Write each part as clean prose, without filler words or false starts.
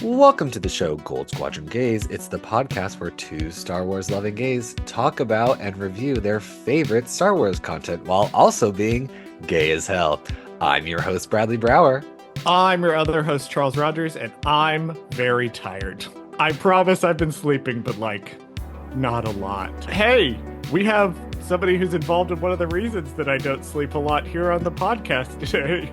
Welcome to the show Gold Squadron Gays. It's the podcast where two Star Wars loving gays talk about and review their favorite Star Wars content while also being gay as hell. I'm your host, Bradley Brower. I'm your other host, Charles Rogers, and I'm very tired. I promise I've been sleeping, but not a lot. Hey, we have somebody who's involved in one of the reasons that I don't sleep a lot here on the podcast today.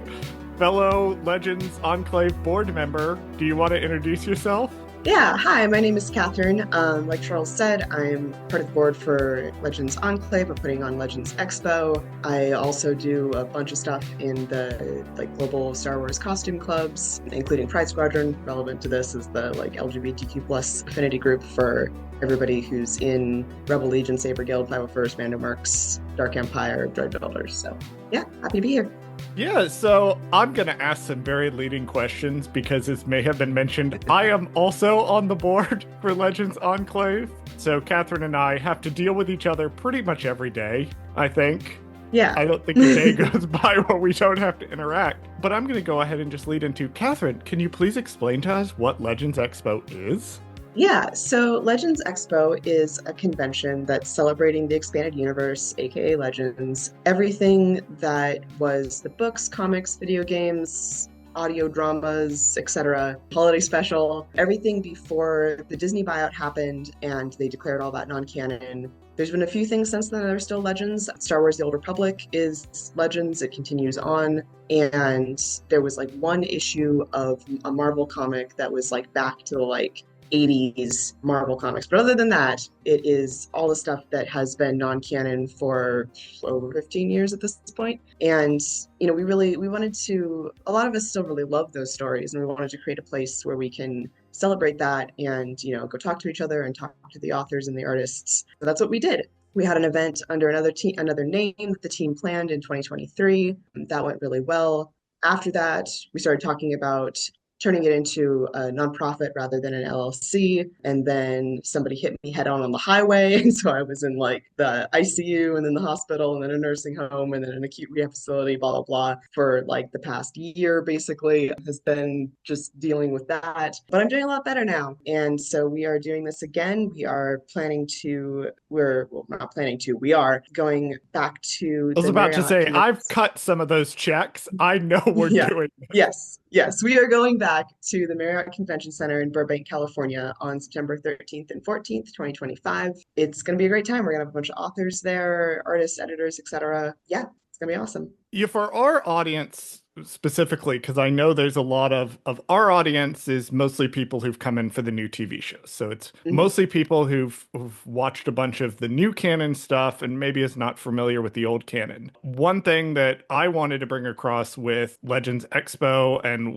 Fellow Legends Enclave board member, do you want to introduce yourself? Yeah, hi, my name is Katherine. Like Charles said, I'm part of the board for Legends Enclave. We're putting on Legends Expo. I also do a bunch of stuff in the global Star Wars costume clubs, including Pride Squadron. Relevant to this is the LGBTQ plus affinity group for everybody who's in Rebel Legion, Saber Guild, 501st, Mandomarks, Dark Empire, Droid Builders. So yeah, happy to be here. Yeah, so I'm going to ask some very leading questions because this may have been mentioned. I am also on the board for Legends Enclave. So Katherine and I have to deal with each other pretty much every day, I think. Yeah. I don't think a day goes by where we don't have to interact. But I'm going to go ahead and just lead into Katherine. Can you please explain to us what Legends Expo is? Yeah, so Legends Expo is a convention that's celebrating the expanded universe, aka Legends. Everything that was the books, comics, video games, audio dramas, etc., holiday special, everything before the Disney buyout happened and they declared all that non-canon. There's been a few things since then that are still Legends. Star Wars The Old Republic is Legends. It continues on. And there was one issue of a Marvel comic that was back to the 80s Marvel comics. But other than that, it is all the stuff that has been non-canon for over 15 years at this point. And, we wanted to, a lot of us still really love those stories, and we wanted to create a place where we can celebrate that and, go talk to each other and talk to the authors and the artists. So that's what we did. We had an event under another name that the team planned in 2023. That went really well. After that, we started talking about turning it into a nonprofit rather than an LLC. And then somebody hit me head on the highway. And so I was in the ICU and then the hospital and then a nursing home and then an acute rehab facility, blah, blah, blah, for the past year, basically, has been just dealing with that. But I'm doing a lot better now. And so we are doing this again. We are we are going back to I was about to say, I've cut some of those checks. I know we're doing this. Yes, we are going back to the Marriott Convention Center in Burbank, California on September 13th and 14th, 2025. It's going to be a great time. We're going to have a bunch of authors there, artists, editors, etc. Yeah, it's going to be awesome. Yeah, for our audience specifically, because I know there's a lot of our audience is mostly people who've come in for the new TV shows. So it's mostly people who've watched a bunch of the new canon stuff and maybe is not familiar with the old canon. One thing that I wanted to bring across with Legends Expo and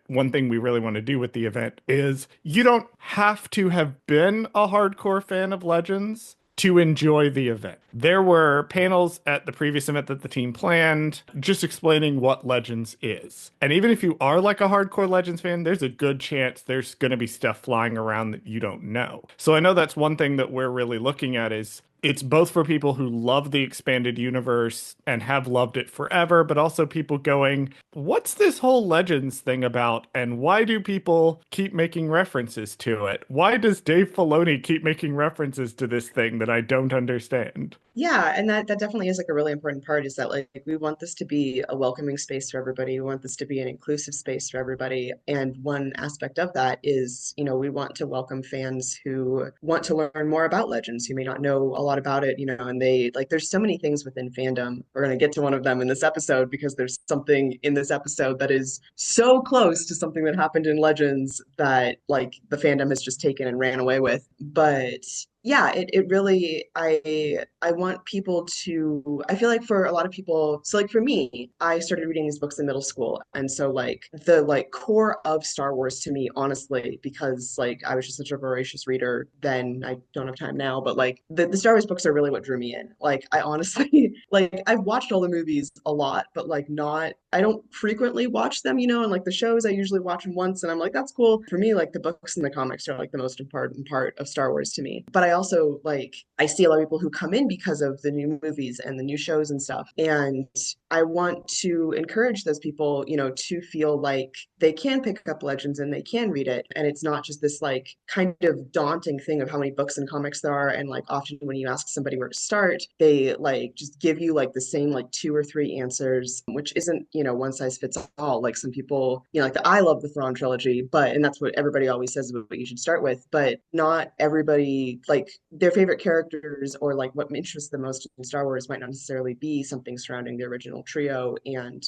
one thing we really want to do with the event is you don't have to have been a hardcore fan of Legends to enjoy the event. There were panels at the previous event that the team planned just explaining what Legends is. And even if you are a hardcore Legends fan, there's a good chance there's going to be stuff flying around that you don't know. So I know that's one thing that we're really looking at is it's both for people who love the expanded universe and have loved it forever, but also people going, what's this whole Legends thing about? And why do people keep making references to it? Why does Dave Filoni keep making references to this thing that I don't understand? Yeah, and that definitely is a really important part is that we want this to be a welcoming space for everybody. We want this to be an inclusive space for everybody. And one aspect of that is, we want to welcome fans who want to learn more about Legends, who may not know a lot about it, and they there's so many things within fandom. We're going to get to one of them in this episode because there's something in this episode that is so close to something that happened in Legends that the fandom has just taken and ran away with. But yeah, it really, I want people to, I feel for a lot of people, so for me, I started reading these books in middle school. And so the core of Star Wars to me, honestly, because I was just such a voracious reader then, I don't have time now, but the Star Wars books are really what drew me in. I honestly, Like I've watched all the movies a lot, but like not, I don't frequently watch them, and like the shows I usually watch them once and I'm like, that's cool. For me, like the books and the comics are like the most important part of Star Wars to me. But I also like, I see a lot of people who come in because of the new movies and the new shows and stuff. And I want to encourage those people, to feel like they can pick up Legends and they can read it. And it's not just this like kind of daunting thing of how many books and comics there are. And like often when you ask somebody where to start, they like just give you like the same like two or three answers, which isn't, one size fits all. Like some people, like I love the Thrawn trilogy, and that's what everybody always says about what you should start with, but not everybody, like their favorite characters or like what interests them most in Star Wars might not necessarily be something surrounding the original trio and,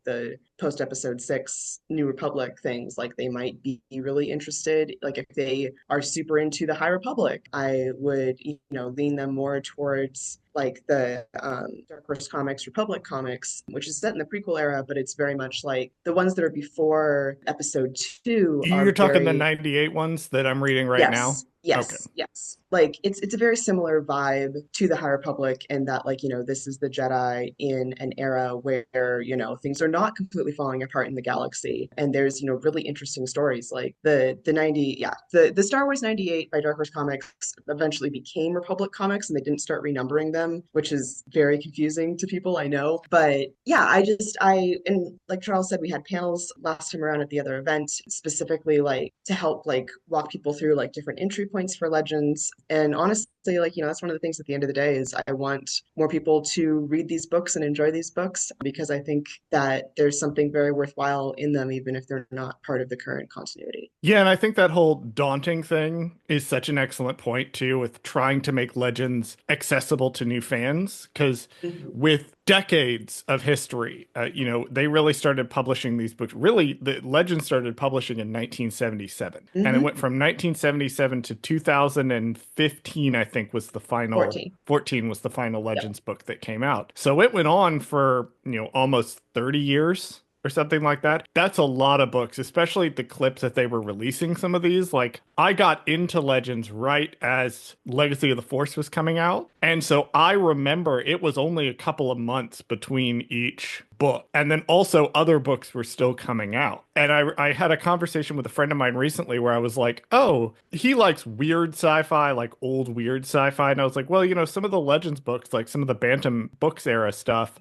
the post episode 6 New Republic things. Like they might be really interested, like if they are super into the High Republic, I would, lean them more towards like the Dark Horse Comics, Republic Comics, which is set in the prequel era, but it's very much like the ones that are before episode 2 You're are talking the very, 98 ones that I'm reading right now? yes, Okay. yes. Like it's a very similar vibe to the High Republic, and that like, this is the Jedi in an era where, things are not completely falling apart in the galaxy. And there's, really interesting stories. Like the 90, yeah, the Star Wars 98 by Dark Horse Comics eventually became Republic Comics and they didn't start renumbering them, which is very confusing to people, I know. But yeah, and like Charles said, we had panels last time around at the other event, specifically like to help like walk people through like different entry points for Legends. And honestly, like, that's one of the things at the end of the day is I want more people to read these books and enjoy these books because I think that there's something very worthwhile in them, even if they're not part of the current continuity. Yeah, and I think that whole daunting thing is such an excellent point too, with trying to make Legends accessible to new fans. Because Mhm. with decades of history, they really started publishing these books. Really, the Legends started publishing in 1977, and it Mhm. went from 1977 to 2015. I think was the final 14. 14 was the final Yep. Legends book that came out. So it went on for almost 30 years or something like that. That's a lot of books, especially the clips that they were releasing some of these. Like, I got into Legends right as Legacy of the Force was coming out. And so I remember it was only a couple of months between each book. And then also other books were still coming out. And I had a conversation with a friend of mine recently where I was like, oh, he likes weird sci-fi, like old weird sci-fi. And I was like, well, some of the Legends books, like some of the Bantam Books era stuff,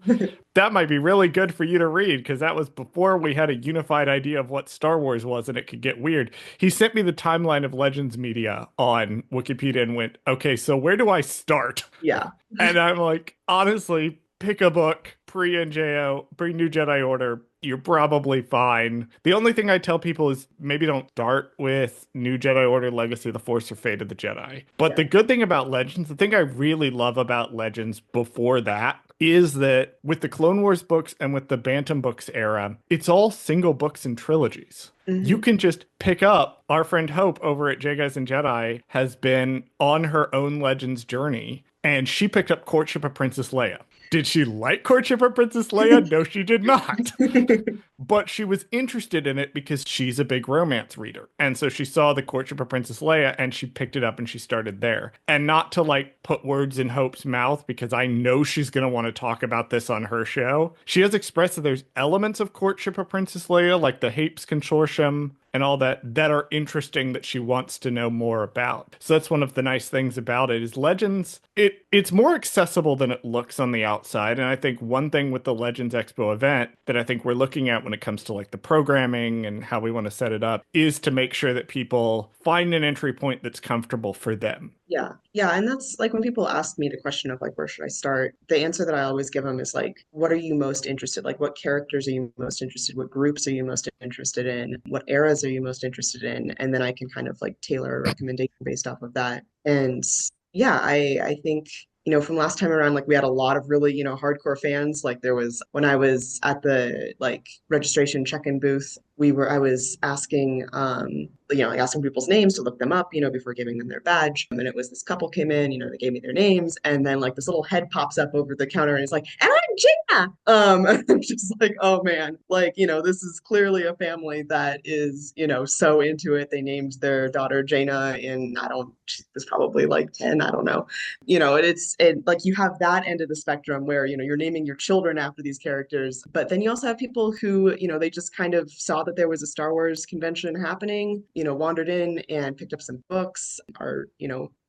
that might be really good for you to read because that was before we had a unified idea of what Star Wars was and it could get weird. He sent me the timeline of Legends media on Wikipedia and went, okay, so where do I start? Yeah. And I'm like, honestly, pick a book pre-NJO, pre-New Jedi Order. You're probably fine. The only thing I tell people is maybe don't start with New Jedi Order, Legacy of the Force, or Fate of the Jedi. But Yeah. the good thing about Legends, the thing I really love about Legends before that is that with the Clone Wars books and with the Bantam Books era, it's all single books and trilogies. You Mhm. can just pick up. Our friend Hope over at J Guys and Jedi has been on her own Legends journey, and she picked up Courtship of Princess Leia. Did she like Courtship of Princess Leia? No, she did not. But she was interested in it because she's a big romance reader. And so she saw the Courtship of Princess Leia and she picked it up and she started there. And not to like put words in Hope's mouth because I know she's going to want to talk about this on her show. She has expressed that there's elements of Courtship of Princess Leia, like the Hapes Consortium and all that are interesting that she wants to know more about. So that's one of the nice things about it is Legends, it's more accessible than it looks on the outside. And I think one thing with the Legends Expo event that I think we're looking at when it comes to like the programming and how we want to set it up is to make sure that people find an entry point that's comfortable for them. Yeah. Yeah. And that's like when people ask me the question of like, where should I start? The answer that I always give them is like, what are you most interested? Like, what characters are you most interested? What groups are you most interested in? What eras are you most interested in? And then I can kind of like tailor a recommendation based off of that. And yeah, I think, from last time around, like we had a lot of really, hardcore fans. Like there was when I was at the like registration check-in booth I was asking, like asking people's names to look them up, before giving them their badge. And it was this couple came in, they gave me their names, and then like this little head pops up over the counter and it's like, and I'm Gina. I'm just like, oh man, like, this is clearly a family that is, so into it. They named their daughter Jaina in, she was probably like 10, I don't know. Like you have that end of the spectrum where, you're naming your children after these characters, but then you also have people who, they just kind of saw that there was a Star Wars convention happening, wandered in and picked up some books, are,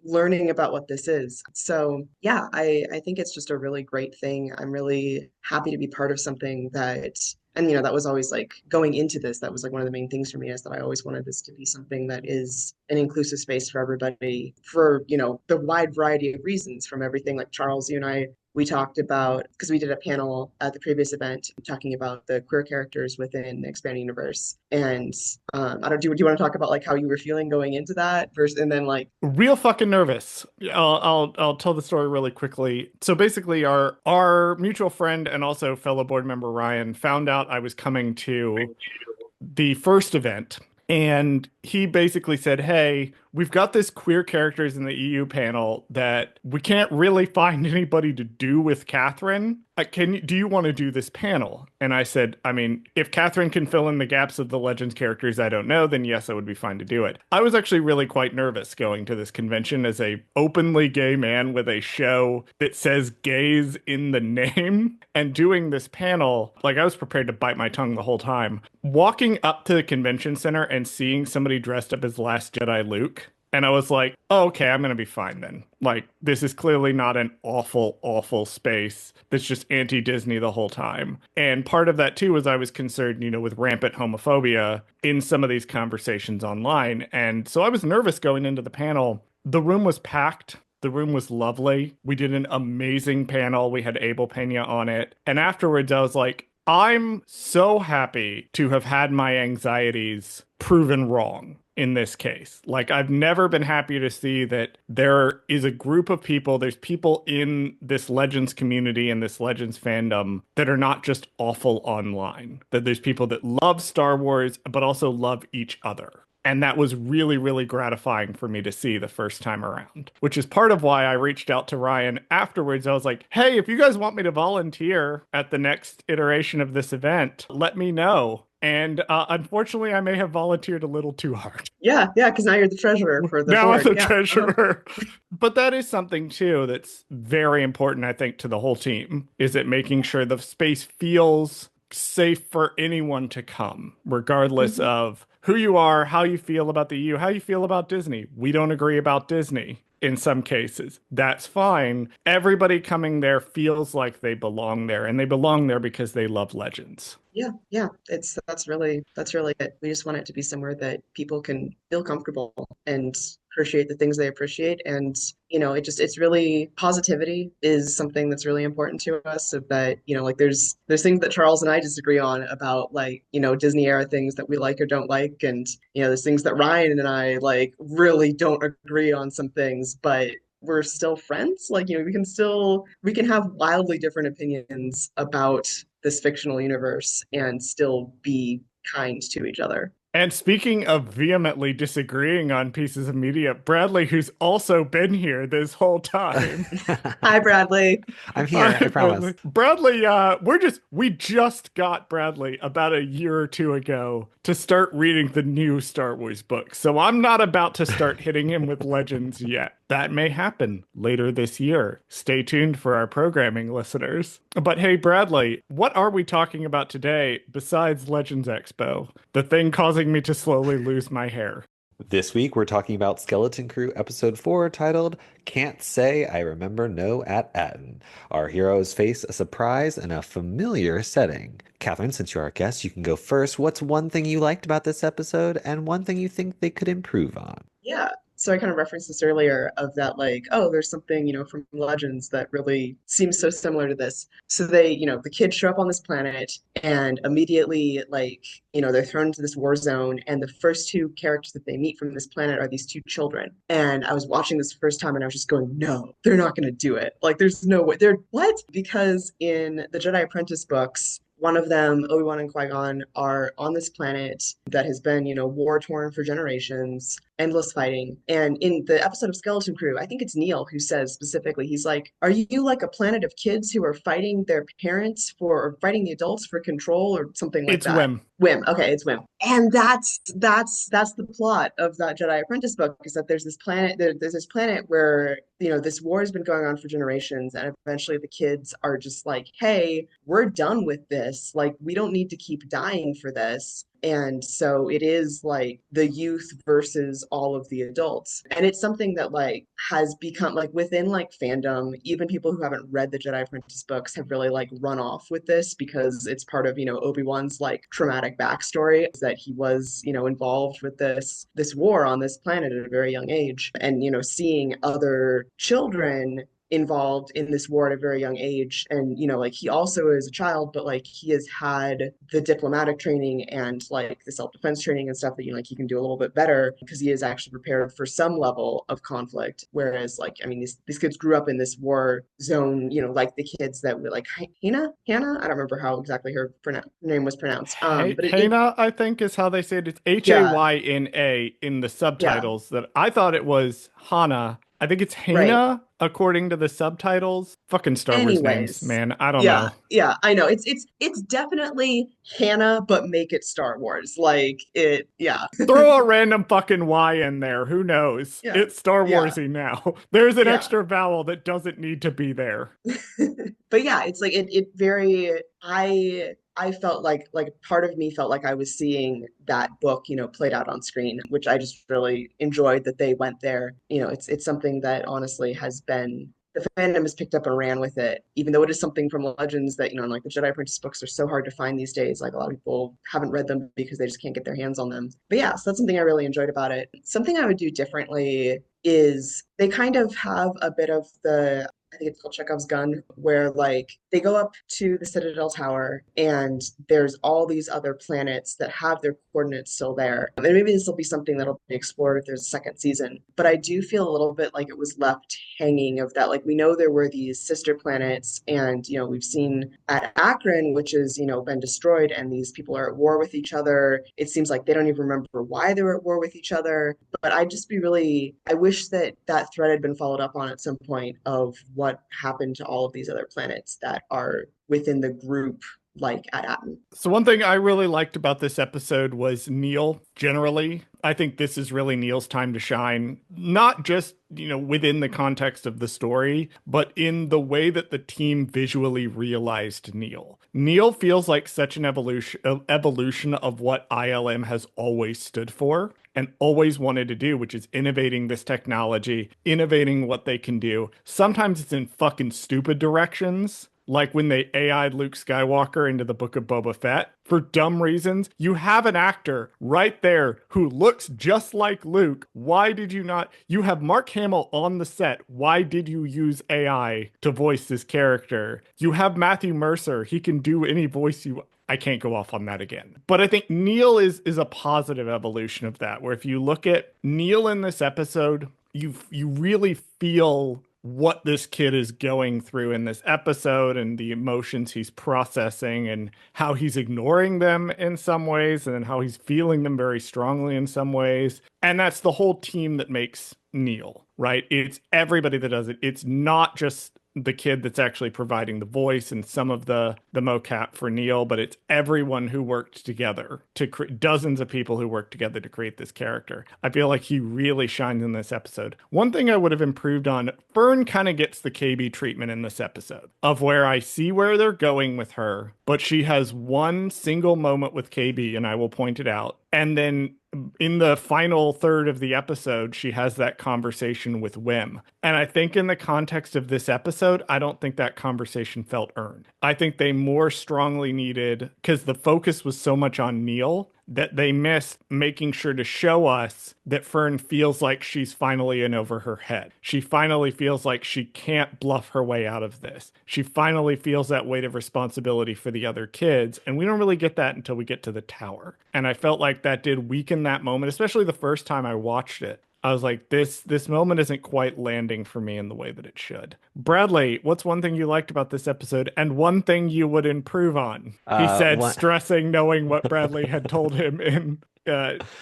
learning about what this is. So yeah, I think it's just a really great thing. I'm really happy to be part of something that, and that was always like going into this, that was like one of the main things for me, is that I always wanted this to be something that is an inclusive space for everybody for, the wide variety of reasons, from everything like Charles, you and I, we talked about, because we did a panel at the previous event talking about the queer characters within the expanded universe. And I don't do you want to talk about like how you were feeling going into that first, and then like Real fucking nervous. I'll tell the story really quickly. So basically, our mutual friend and also fellow board member Ryan found out I was coming to the first event, and he basically said, "Hey, we've got this queer characters in the EU panel that we can't really find anybody to do with Katherine. Do you want to do this panel?" And I said, I mean, if Katherine can fill in the gaps of the Legends characters I don't know, then yes, I would be fine to do it. I was actually really quite nervous going to this convention as a openly gay man with a show that says gays in the name, and doing this panel. Like, I was prepared to bite my tongue the whole time. Walking up to the convention center and seeing somebody dressed up as Last Jedi Luke, and I was like, oh, okay, I'm going to be fine then. Like, this is clearly not an awful, awful space that's just anti-Disney the whole time. And part of that, too, was I was concerned, with rampant homophobia in some of these conversations online. And so I was nervous going into the panel. The room was packed. The room was lovely. We did an amazing panel. We had Abel Pena on it. And afterwards, I was like, I'm so happy to have had my anxieties proven wrong in this case. Like, I've never been happier to see that there is a group of people, there's people in this Legends community and this Legends fandom that are not just awful online. That there's people that love Star Wars, but also love each other. And that was really, really gratifying for me to see the first time around, which is part of why I reached out to Ryan afterwards. I was like, hey, if you guys want me to volunteer at the next iteration of this event, let me know. And unfortunately, I may have volunteered a little too hard. Yeah, because now you're the treasurer for the now board. I'm the treasurer. But that is something, too, that's very important, I think, to the whole team, is it making sure the space feels safe for anyone to come, regardless of who you are, how you feel about the EU, how you feel about Disney. We don't agree about Disney in some cases. That's fine. Everybody coming there feels like they belong there, and they belong there because they love Legends. Yeah. That's really it. We just want it to be somewhere that people can feel comfortable and appreciate the things they appreciate. And, it's really, positivity is something that's really important to us, so that, like there's things that Charles and I disagree on about, like, Disney era things that we like or don't like. And, there's things that Ryan and I like really don't agree on some things, but we're still friends. Like, we can have wildly different opinions about this fictional universe and still be kind to each other. And speaking of vehemently disagreeing on pieces of media, Bradley, who's also been here this whole time. Hi, Bradley. I'm here, I promise. Bradley, we just got Bradley about a year or two ago to start reading the new Star Wars books. So I'm not about to start hitting him with Legends yet. That may happen later this year. Stay tuned for our programming listeners. But hey, Bradley, what are we talking about today besides Legends Expo? The thing causing me to slowly lose my hair. This week, we're talking about Skeleton Crew Episode 4, titled Can't Say I Remember No at Attin. Our heroes face a surprise in a familiar setting. Katherine, since you're our guest, you can go first. What's one thing you liked about this episode and one thing you think they could improve on? Yeah. So I kind of referenced this earlier, of that, like, oh, there's something, from Legends that really seems so similar to this. So they, the kids show up on this planet and immediately, like, they're thrown into this war zone, and the first two characters that they meet from this planet are these two children. And I was watching this first time and I was just going, no, they're not going to do it. Like, there's no way. They're what? Because in the Jedi Apprentice books, One of them, Obi-Wan and Qui-Gon, are on this planet that has been, war-torn for generations, endless fighting. And in the episode of Skeleton Crew, I think it's Neil who says specifically, he's like, "Are you like a planet of kids who are fighting their parents or fighting the adults for control or something like It's that?" Whim. Whim. Okay, it's Whim. And that's the plot of that Jedi Apprentice book, is that there's this planet, there's this planet where, this war has been going on for generations, and eventually the kids are just like, "Hey, we're done with this. Like, we don't need to keep dying for this." And so it is like the youth versus all of the adults. And it's something that like has become like within like fandom, even people who haven't read the Jedi Apprentice books have really like run off with this because it's part of, Obi-Wan's like traumatic backstory, is that he was, involved with this war on this planet at a very young age. And, seeing other children involved in this war at a very young age, and like he also is a child, but like he has had the diplomatic training and like the self-defense training and stuff that like he can do a little bit better because he is actually prepared for some level of conflict, whereas like, I mean, these kids grew up in this war zone, like the kids that were like Hannah, I don't remember how exactly her name was pronounced, but Hayna, I think is how they say it. It's yeah, Hayna in the yeah, subtitles. That I thought it was Hana. I think it's right. Hayna according to the subtitles. Fucking Star Wars names, Anyways, man. I don't yeah, know. yeah, I know. It's definitely Hannah, but make it Star Wars. Like it, yeah, Throw a random fucking Y in there. Who knows? yeah, It's Star yeah, Warsy now. There's an yeah. extra vowel that doesn't need to be there. But yeah, it's like it very I felt like part of me felt like I was seeing that book, played out on screen, which I just really enjoyed that they went there. It's something that honestly has been, the fandom has picked up and ran with it, even though it is something from Legends that, like the Jedi Apprentice books are so hard to find these days. Like a lot of people haven't read them because they just can't get their hands on them. But yeah, so that's something I really enjoyed about it. Something I would do differently is they kind of have a bit of the, I think it's called Chekhov's gun, where like they go up to the Citadel Tower and there's all these other planets that have their coordinates still there. And maybe this will be something that'll be explored if there's a second season. But I do feel a little bit like it was left hanging of that. Like we know there were these sister planets, and we've seen at Achrann, which is, been destroyed, and these people are at war with each other. It seems like they don't even remember why they were at war with each other. But I wish that that thread had been followed up on at some point of what happened to all of these other planets that are within the group, like at Attin. So one thing I really liked about this episode was Neil generally. I think this is really Neil's time to shine, not just, within the context of the story, but in the way that the team visually realized Neil. Neil feels like such an evolution of what ILM has always stood for and always wanted to do, which is innovating this technology, innovating what they can do. Sometimes it's in fucking stupid directions, like when they AI'd Luke Skywalker into the Book of Boba Fett for dumb reasons. You have an actor right there who looks just like Luke. Why did you not? You have Mark Hamill on the set. Why did you use AI to voice this character? You have Matthew Mercer. He can do any voice you. I can't go off on that again. But I think Neil is a positive evolution of that, where if you look at Neil in this episode, you really feel what this kid is going through in this episode and the emotions he's processing and how he's ignoring them in some ways and then how he's feeling them very strongly in some ways. And that's the whole team that makes Neil, right? It's everybody that does it. It's not just the kid that's actually providing the voice and some of the mocap for Neil, but it's everyone who worked together to dozens of people who worked together to create this character. I feel like he really shines in this episode. One thing I would have improved on, Fern kind of gets the KB treatment in this episode of where I see where they're going with her, but she has one single moment with KB, and I will point it out. And then in the final third of the episode, she has that conversation with Whim. And I think in the context of this episode, I don't think that conversation felt earned. I think they more strongly needed, because the focus was so much on Neil, that they missed making sure to show us that Fern feels like she's finally in over her head. She finally feels like she can't bluff her way out of this. She finally feels that weight of responsibility for the other kids. And we don't really get that until we get to the tower. And I felt like that did weaken that moment, especially the first time I watched it. I was like, this moment isn't quite landing for me in the way that it should. Bradley, what's one thing you liked about this episode and one thing you would improve on? He said, One, stressing, knowing what Bradley had told him in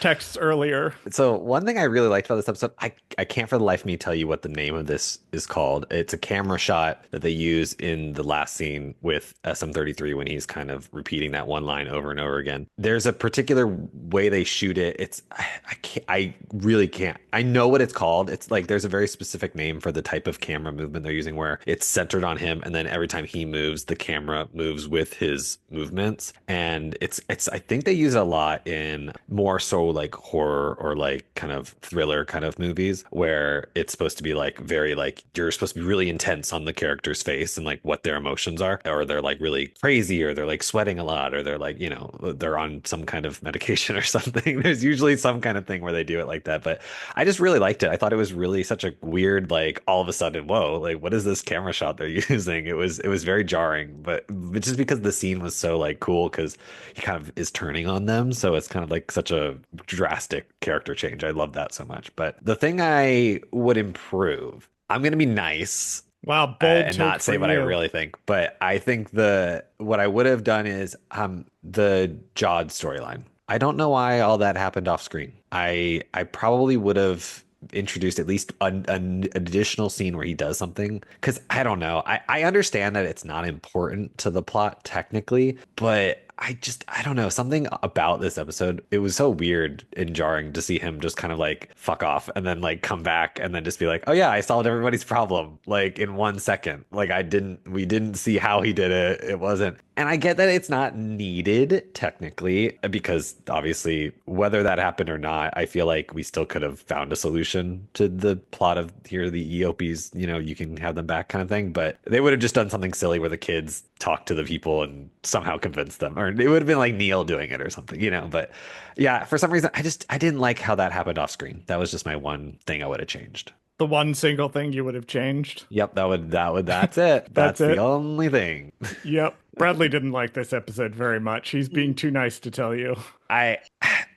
texts earlier. So one thing I really liked about this episode, I can't for the life of me tell you what the name of this is called. It's a camera shot that they use in the last scene with SM33 when he's kind of repeating that one line over and over again. There's a particular way they shoot it. I can't, I really can't. I know what it's called. It's like there's a very specific name for the type of camera movement they're using where it's centered on him, and then every time he moves, the camera moves with his movements. And it's I think they use it a lot in more so like horror or like kind of thriller kind of movies where it's supposed to be like very like you're supposed to be really intense on the character's face and like what their emotions are, or they're like really crazy, or they're like sweating a lot, or they're like, you know, they're on some kind of medication or something. There's usually some kind of thing where they do it like that. But I just really liked it. I thought it was really such a weird, like all of a sudden, whoa, like what is this camera shot they're using? It was very jarring, but just because the scene was so like cool because he kind of is turning on them, so it's kind of like such a drastic character change. I love that so much. But the thing I would improve, I'm gonna be nice Wow, bold and take not say from what I you. really think, but I think the what I would have done is the Jod storyline. I don't know why all that happened off screen. I probably would have introduced at least an additional scene where he does something, because I don't know. I understand that it's not important to the plot technically, but I don't know, something about this episode. It was so weird and jarring to see him just kind of like fuck off and then like come back and then just be like, oh yeah, I solved everybody's problem like in 1 second. Like we didn't see how he did it. It wasn't. And I get that it's not needed technically, because obviously whether that happened or not, I feel like we still could have found a solution to the plot of here are the EOPs, you know, you can have them back kind of thing. But they would have just done something silly where the kids talk to the people and somehow convince them, or it would have been like Neil doing it or something, you know. But yeah, for some reason, I didn't like how that happened off screen. That was just my one thing I would have changed. The one single thing you would have changed. Yep, that's it. That's That's the it. only thing. Yep. Bradley didn't like this episode very much. He's being too nice to tell you. I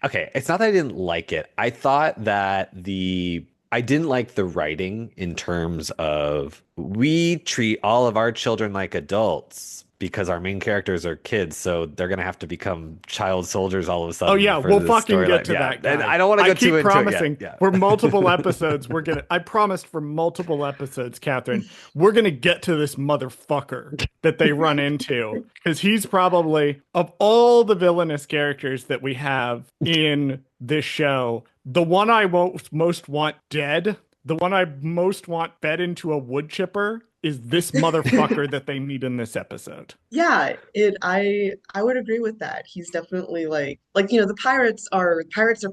okay, it's not that I didn't like it. I thought that I didn't like the writing in terms of we treat all of our children like adults because our main characters are kids, so they're gonna have to become child soldiers all of a sudden. Oh yeah, for we'll this fucking get storyline. to Yeah, that guy. and I don't want to go keep too into promising it yet. for multiple episodes. I promised for multiple episodes, Catherine, we're gonna get to this motherfucker that they run into, because he's probably, of all the villainous characters that we have in this show, the one I most want dead, the one I most want fed into a wood chipper, is this motherfucker that they meet in this episode. Yeah, I would agree with that. He's definitely like the pirates are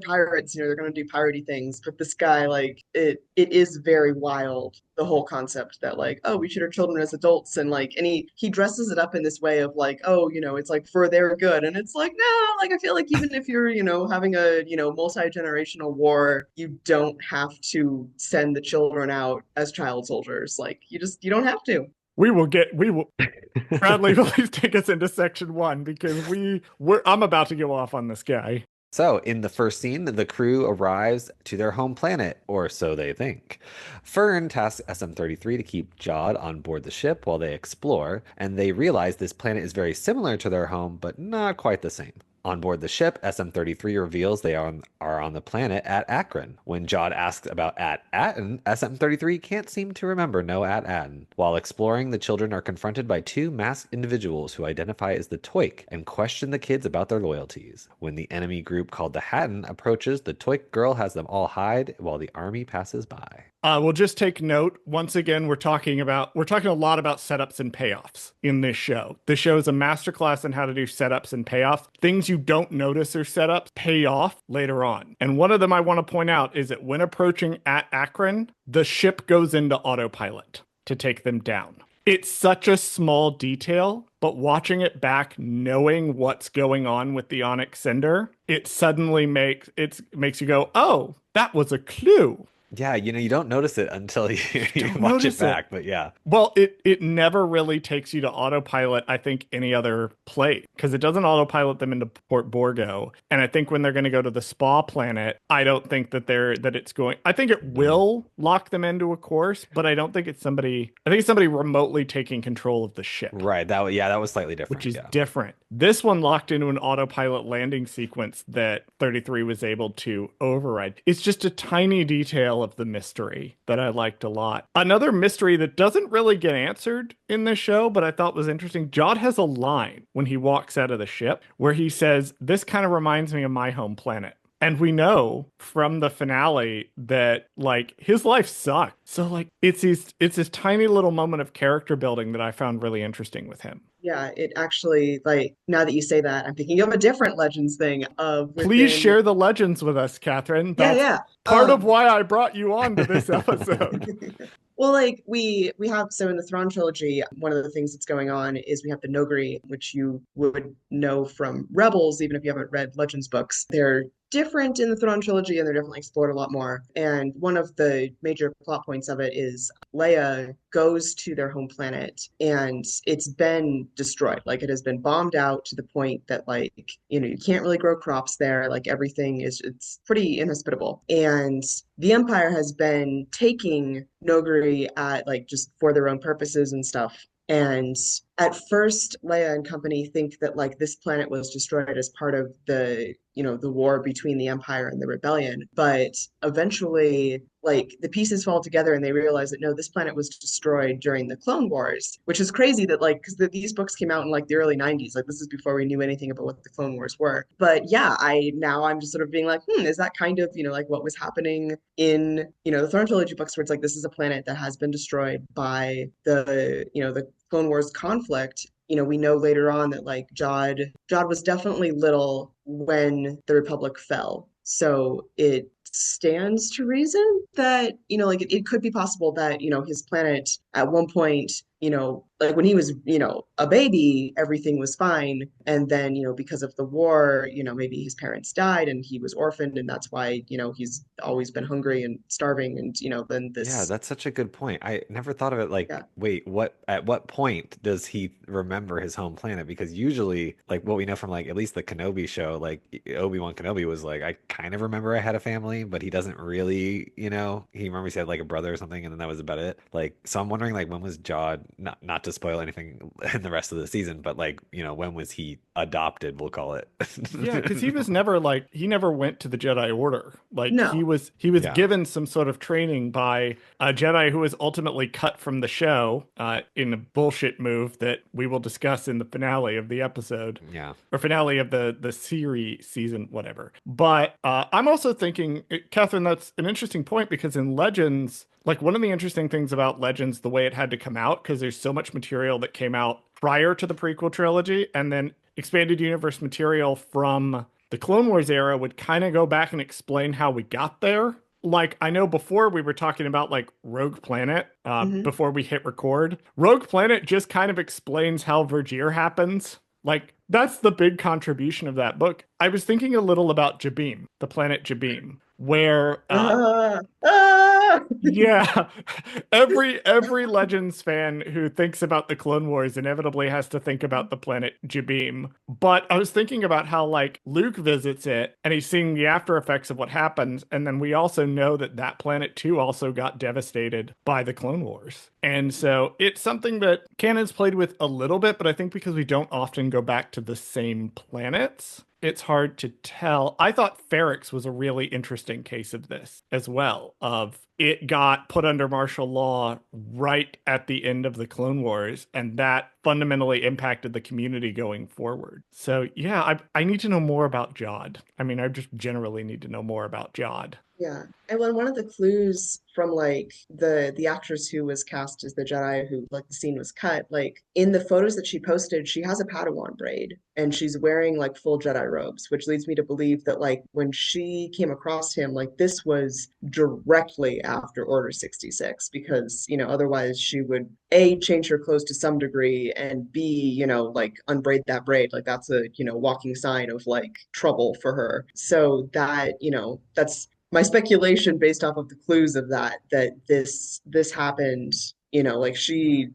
pirates, they're gonna do piratey things, but this guy, like it is very wild, the whole concept that like, oh, we treat our children as adults, and like and he dresses it up in this way of like, oh, it's like for their good. And it's like, no, like I feel like even if you're, having a, multi-generational war, you don't have to send the children out as child soldiers. Like you don't have to. We will Bradley, please take us into section 1, because I'm about to go off on this guy. So, in the first scene, the crew arrives to their home planet, or so they think. Fern tasks SM-33 to keep Jod on board the ship while they explore, and they realize this planet is very similar to their home, but not quite the same. On board the ship, SM-33 reveals they are on the planet at Achrann. When Jod asks about Attin, SM-33 can't seem to remember no Attin. While exploring, the children are confronted by two masked individuals who identify as the Toik and question the kids about their loyalties. When the enemy group called the Hatton approaches, the Toik girl has them all hide while the army passes by. We'll just take note. Once again, we're talking a lot about setups and payoffs in this show. This show is a masterclass in how to do setups and payoffs. Things you don't notice are setups pay off later on. And one of them I want to point out is that when approaching at Achrann, the ship goes into autopilot to take them down. It's such a small detail, but watching it back, knowing what's going on with the Onyx Cinder, it suddenly makes you go, oh, that was a clue. Yeah, you don't notice it until you Don't watch it notice it. back, but yeah. Well, it never really takes you to autopilot, I think, any other plate because it doesn't autopilot them into Port Borgo. And I think when they're going to go to the spa planet, I don't think that it's going. I think it Mm. will lock them into a course, but I don't think it's somebody. I think it's somebody remotely taking control of the ship, Right. That was slightly which different. is Yeah. different. This one locked into an autopilot landing sequence that 33 was able to override. It's just a tiny detail of the mystery that I liked a lot. Another mystery that doesn't really get answered in this show, but I thought was interesting. Jod has a line when he walks out of the ship where he says, "This kind of reminds me of my home planet." And we know from the finale that like his life sucked. So like it's this tiny little moment of character building that I found really interesting with him. Yeah, it actually, like, now that you say that, I'm thinking of a different Legends thing of Please within, share the legends with us, Catherine. yeah, That's yeah. part of why I brought you on to this episode. Well, like we have, so in the Thrawn trilogy, one of the things that's going on is we have the Noghri, which you would know from Rebels, even if you haven't read Legends books. They're different in the Thrawn trilogy and they're definitely explored a lot more. And one of the major plot points of it is Leia goes to their home planet and it's been destroyed. Like it has been bombed out to the point that like, you can't really grow crops there. Like everything is, it's pretty inhospitable. And the Empire has been taking Noghri at like just for their own purposes and stuff. And at first, Leia and company think that like this planet was destroyed as part of the war between the Empire and the Rebellion. But eventually, like the pieces fall together and they realize that no, this planet was destroyed during the Clone Wars, which is crazy that like because these books came out in like the early 90s. Like this is before we knew anything about what the Clone Wars were. But yeah, I'm just sort of being like, is that kind of, like what was happening in, the Thrawn trilogy books where it's like this is a planet that has been destroyed by the Clone Wars conflict. We know later on that like Jod was definitely little when the Republic fell. So it stands to reason that, like it could be possible that, his planet at one point, like when he was, a baby, everything was fine. And then, because of the war, maybe his parents died and he was orphaned. And that's why, he's always been hungry and starving. And, then Yeah, this, that's such a good point. I never thought of it like, yeah. wait, at what point does he remember his home planet? Because usually, like what we know from like at least the Kenobi show, like Obi-Wan Kenobi was like, I kind of remember I had a family, but he doesn't really, he remembers he had like a brother or something, and then that was about it. Like, so I'm wondering like when was Jod, not to spoil anything in the rest of the season, but like, when was he adopted, we'll call it. Yeah, because he was never like he never went to the Jedi Order. Like he No. was he was Yeah. given some sort of training by a Jedi who was ultimately cut from the show in a bullshit move that we will discuss in the finale of the episode Yeah. or finale of the series season, whatever. But I'm also thinking, Catherine, that's an interesting point because in Legends, like one of the interesting things about Legends, the way it had to come out, because there's so much material that came out prior to the prequel trilogy, and then expanded universe material from the Clone Wars era would kind of go back and explain how we got there. Like I know before we were talking about like Rogue Planet Hmm. before we hit record. Rogue Planet just kind of explains how Vergere happens. Like that's the big contribution of that book. I was thinking a little about Jabim, the planet Jabim, where Ah, ah! yeah, every Legends fan who thinks about the Clone Wars inevitably has to think about the planet Jabim. But I was thinking about how like Luke visits it and he's seeing the after effects of what happens, and then we also know that that planet too also got devastated by the Clone Wars. And so it's something that canon's played with a little bit, but I think because we don't often go back to the same planets, it's hard to tell. I thought Ferrix was a really interesting case of this as well. Of it got put under martial law right at the end of the Clone Wars, and that fundamentally impacted the community going forward. So yeah, I need to know more about Jod. I mean, I just generally need to know more about Jod. Yeah. And when one of the clues from like the actress who was cast as the Jedi who like the scene was cut, like in the photos that she posted, she has a Padawan braid and she's wearing like full Jedi robes, which leads me to believe that like when she came across him, like this was directly after Order 66, because, otherwise she would A, change her clothes to some degree, and B, like unbraid that braid. Like that's a, walking sign of like trouble for her. So that, that's my speculation based off of the clues of that this happened, like she,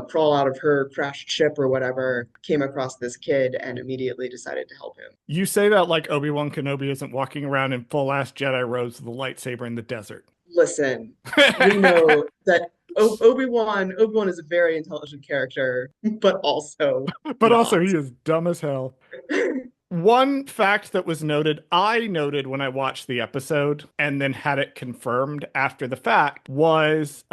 crawl out of her crashed ship or whatever, came across this kid and immediately decided to help him. You say that like Obi-Wan Kenobi isn't walking around in full ass Jedi robes with a lightsaber in the desert. Listen, we know that Obi-Wan is a very intelligent character, but also But also, not. he is dumb as hell. One fact that was noted, I noted when I watched the episode and then had it confirmed after the fact, was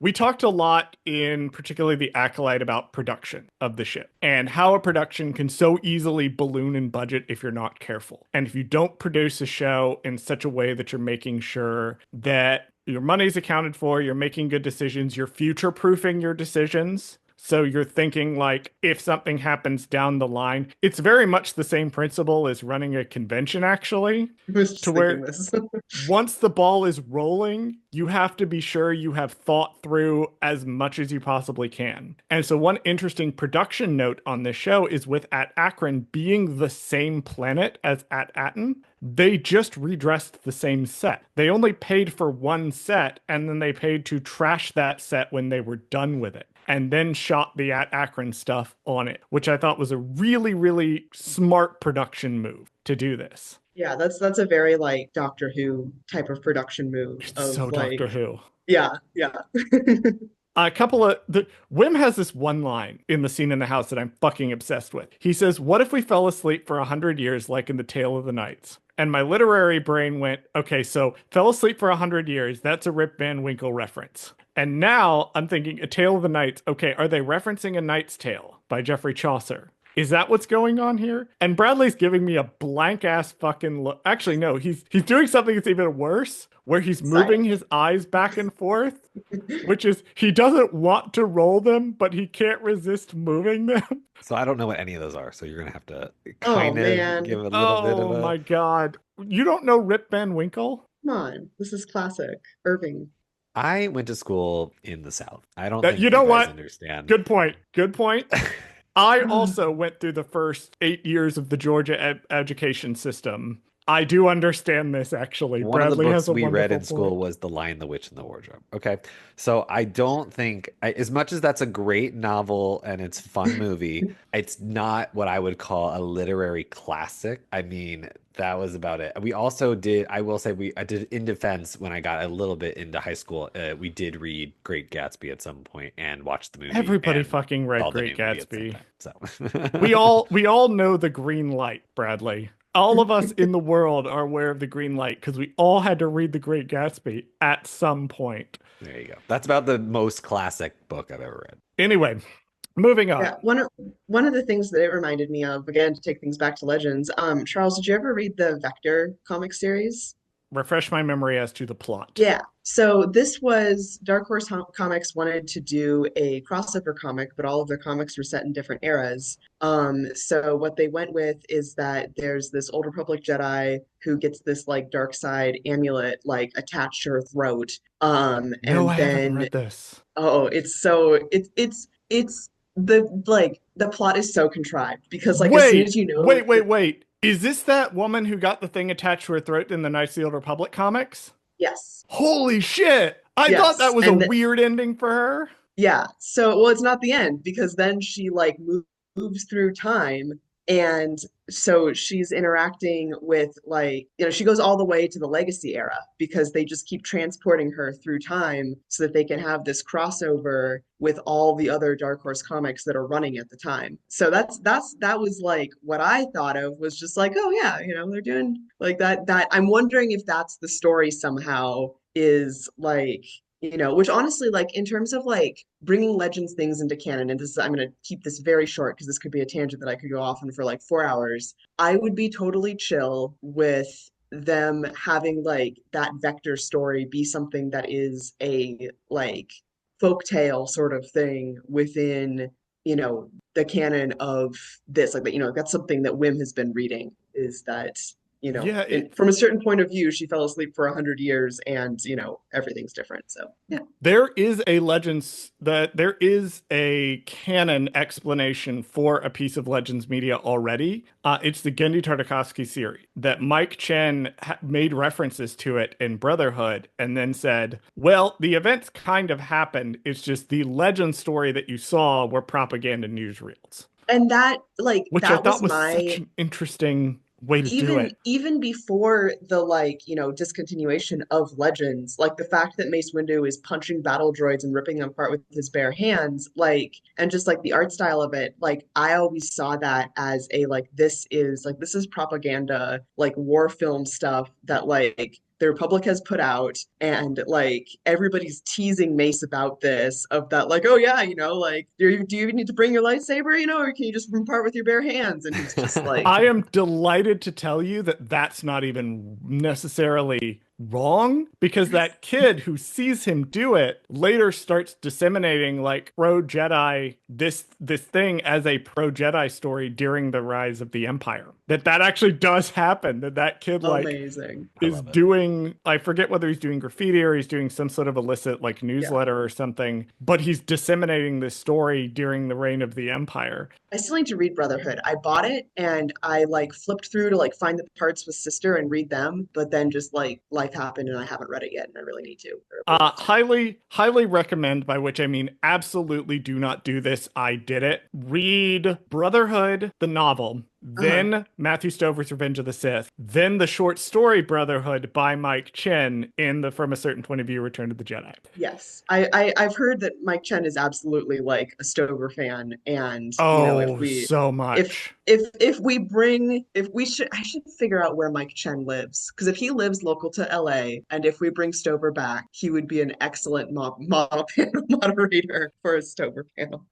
we talked a lot in particularly the Acolyte about production of the ship and how a production can so easily balloon in budget if you're not careful. And if you don't produce a show in such a way that you're making sure that your money's accounted for, you're making good decisions, you're future-proofing your decisions. So you're thinking like if something happens down the line, it's very much the same principle as running a convention actually, I was just to where thinking this. once the ball is rolling, you have to be sure you have thought through as much as you possibly can. And so one interesting production note on this show is with at Achrann being the same planet as at Attin, they just redressed the same set. They only paid for one set and then they paid to trash that set when they were done with it, and then shot the at Achrann stuff on it, which I thought was a really, really smart production move to do this. Yeah, that's a very like Doctor Who type of production move It's of so like, Doctor Who. yeah, yeah. A couple of the Wim has this one line in the scene in the house that I'm fucking obsessed with. He says, "What if we fell asleep for 100 years, like in the Tale of the Knights?" And my literary brain went, okay, so fell asleep for 100 years. That's a Rip Van Winkle reference. And now I'm thinking, A Tale of the Knights. Okay, are they referencing A Knight's Tale by Geoffrey Chaucer? Is that what's going on here? And Bradley's giving me a blank ass fucking look. Actually, no, he's doing something that's even worse, where he's moving his eyes back and forth, which is he doesn't want to roll them, but he can't resist moving them. So I don't know what any of those are. So you're gonna have to Oh kind of man, give a little bit of Oh a. my God. You don't know Rip Van Winkle? come on, this is classic Irving. I went to school in the South. I don't That, think you you know guys what? understand. Good point. Good point. I also went through the first 8 years of the Georgia education system. I do understand this, actually. One of the Bradley has books a we read wonderful in school point. was The Lion, the Witch, and the Wardrobe. Okay. So I don't think, as much as that's a great novel and it's a fun movie, it's not what I would call a literary classic. I mean, that was about it. We also did, I will say, I did in defense when I got a little bit into high school. We did read Great Gatsby at some point and watch the movie Everybody and fucking read saw the Great new movie at the same Gatsby. time. So We all know the green light, Bradley. All of us in the world are aware of the green light because we all had to read the Great Gatsby at some point. there you go. That's about the most classic book I've ever read. Anyway, moving on. Yeah, one of the things that it reminded me of, again, to take things back to Legends, Charles, did you ever read the Vector comic series? Refresh my memory as to the plot. Yeah. So this was Dark Horse Comics wanted to do a crossover comic, but all of their comics were set in different eras. So what they went with is that there's this Old Republic Jedi who gets this like dark side amulet like attached to her throat. No, And I haven't then read this. oh, it's the plot is so contrived because like as soon as Wait, you know wait, wait, wait. Is this that woman who got the thing attached to her throat in the Knights of the Old Republic comics? yes. Holy shit! I thought that Yes. was a weird ending for her. Yeah. So, well, it's not the end because then she like moves through time. And so she's interacting with like, she goes all the way to the Legacy era because they just keep transporting her through time so that they can have this crossover with all the other Dark Horse comics that are running at the time. So that was like what I thought of was just like, oh yeah, they're doing like that I'm wondering if that's the story somehow is like which honestly, like in terms of like bringing Legends things into canon, and I'm going to keep this very short because this could be a tangent that I could go off on for like 4 hours. I would be totally chill with them having like that Vector story be something that is a like folktale sort of thing within, the canon of this, like that, that's something that Wim has been reading is that, you know, Yeah, from a certain point of view, she fell asleep for 100 years, and you know, everything's different. So yeah. there is a Legends that there is a canon explanation for a piece of Legends media already. It's the Gendy Tartakovsky series that Mike Chen made references to it in Brotherhood, and then said, "Well, the events kind of happened. It's just the legend story that you saw were propaganda newsreels," And that, like, which I that thought was was such my, an interesting way to do it. even before the, like, you know, discontinuation of Legends, like the fact that Mace Windu is punching battle droids and ripping them apart with his bare hands, like, and just like the art style of it, like I always saw that as a, like, this is propaganda, like war film stuff that, like, the Republic has put out, and like everybody's teasing Mace about this, of that, like, oh yeah, you know, like, do you even need to bring your lightsaber, you know, or can you just part with your bare hands? And he's just like, I am delighted to tell you that that's not even necessarily wrong, because that kid who sees him do it later starts disseminating like pro Jedi this thing as a pro Jedi story during the rise of the Empire. That actually does happen. That kid like amazing. I is love it. doing, I forget whether he's doing graffiti or he's doing some sort of illicit like Yeah. newsletter or something, but he's disseminating this story during the reign of the Empire. I still need to read Brotherhood. I bought it and I like flipped through to like find the parts with Sister and read them, but then just like life happened and I haven't read it yet, and I really need to. I really need to. Highly recommend, by which I mean absolutely do not do this. I did it. Read Brotherhood, the novel, then Matthew Stover's Revenge of the Sith, then the short story Brotherhood by Mike Chen in the From a Certain Point of View Return of the Jedi. Yes, I've heard that Mike Chen is absolutely like a Stover fan, and you know, Oh, so if much. if we should I should figure out where Mike Chen lives, because if he lives local to LA, and if we bring Stover back, he would be an excellent model panel moderator for a Stover panel.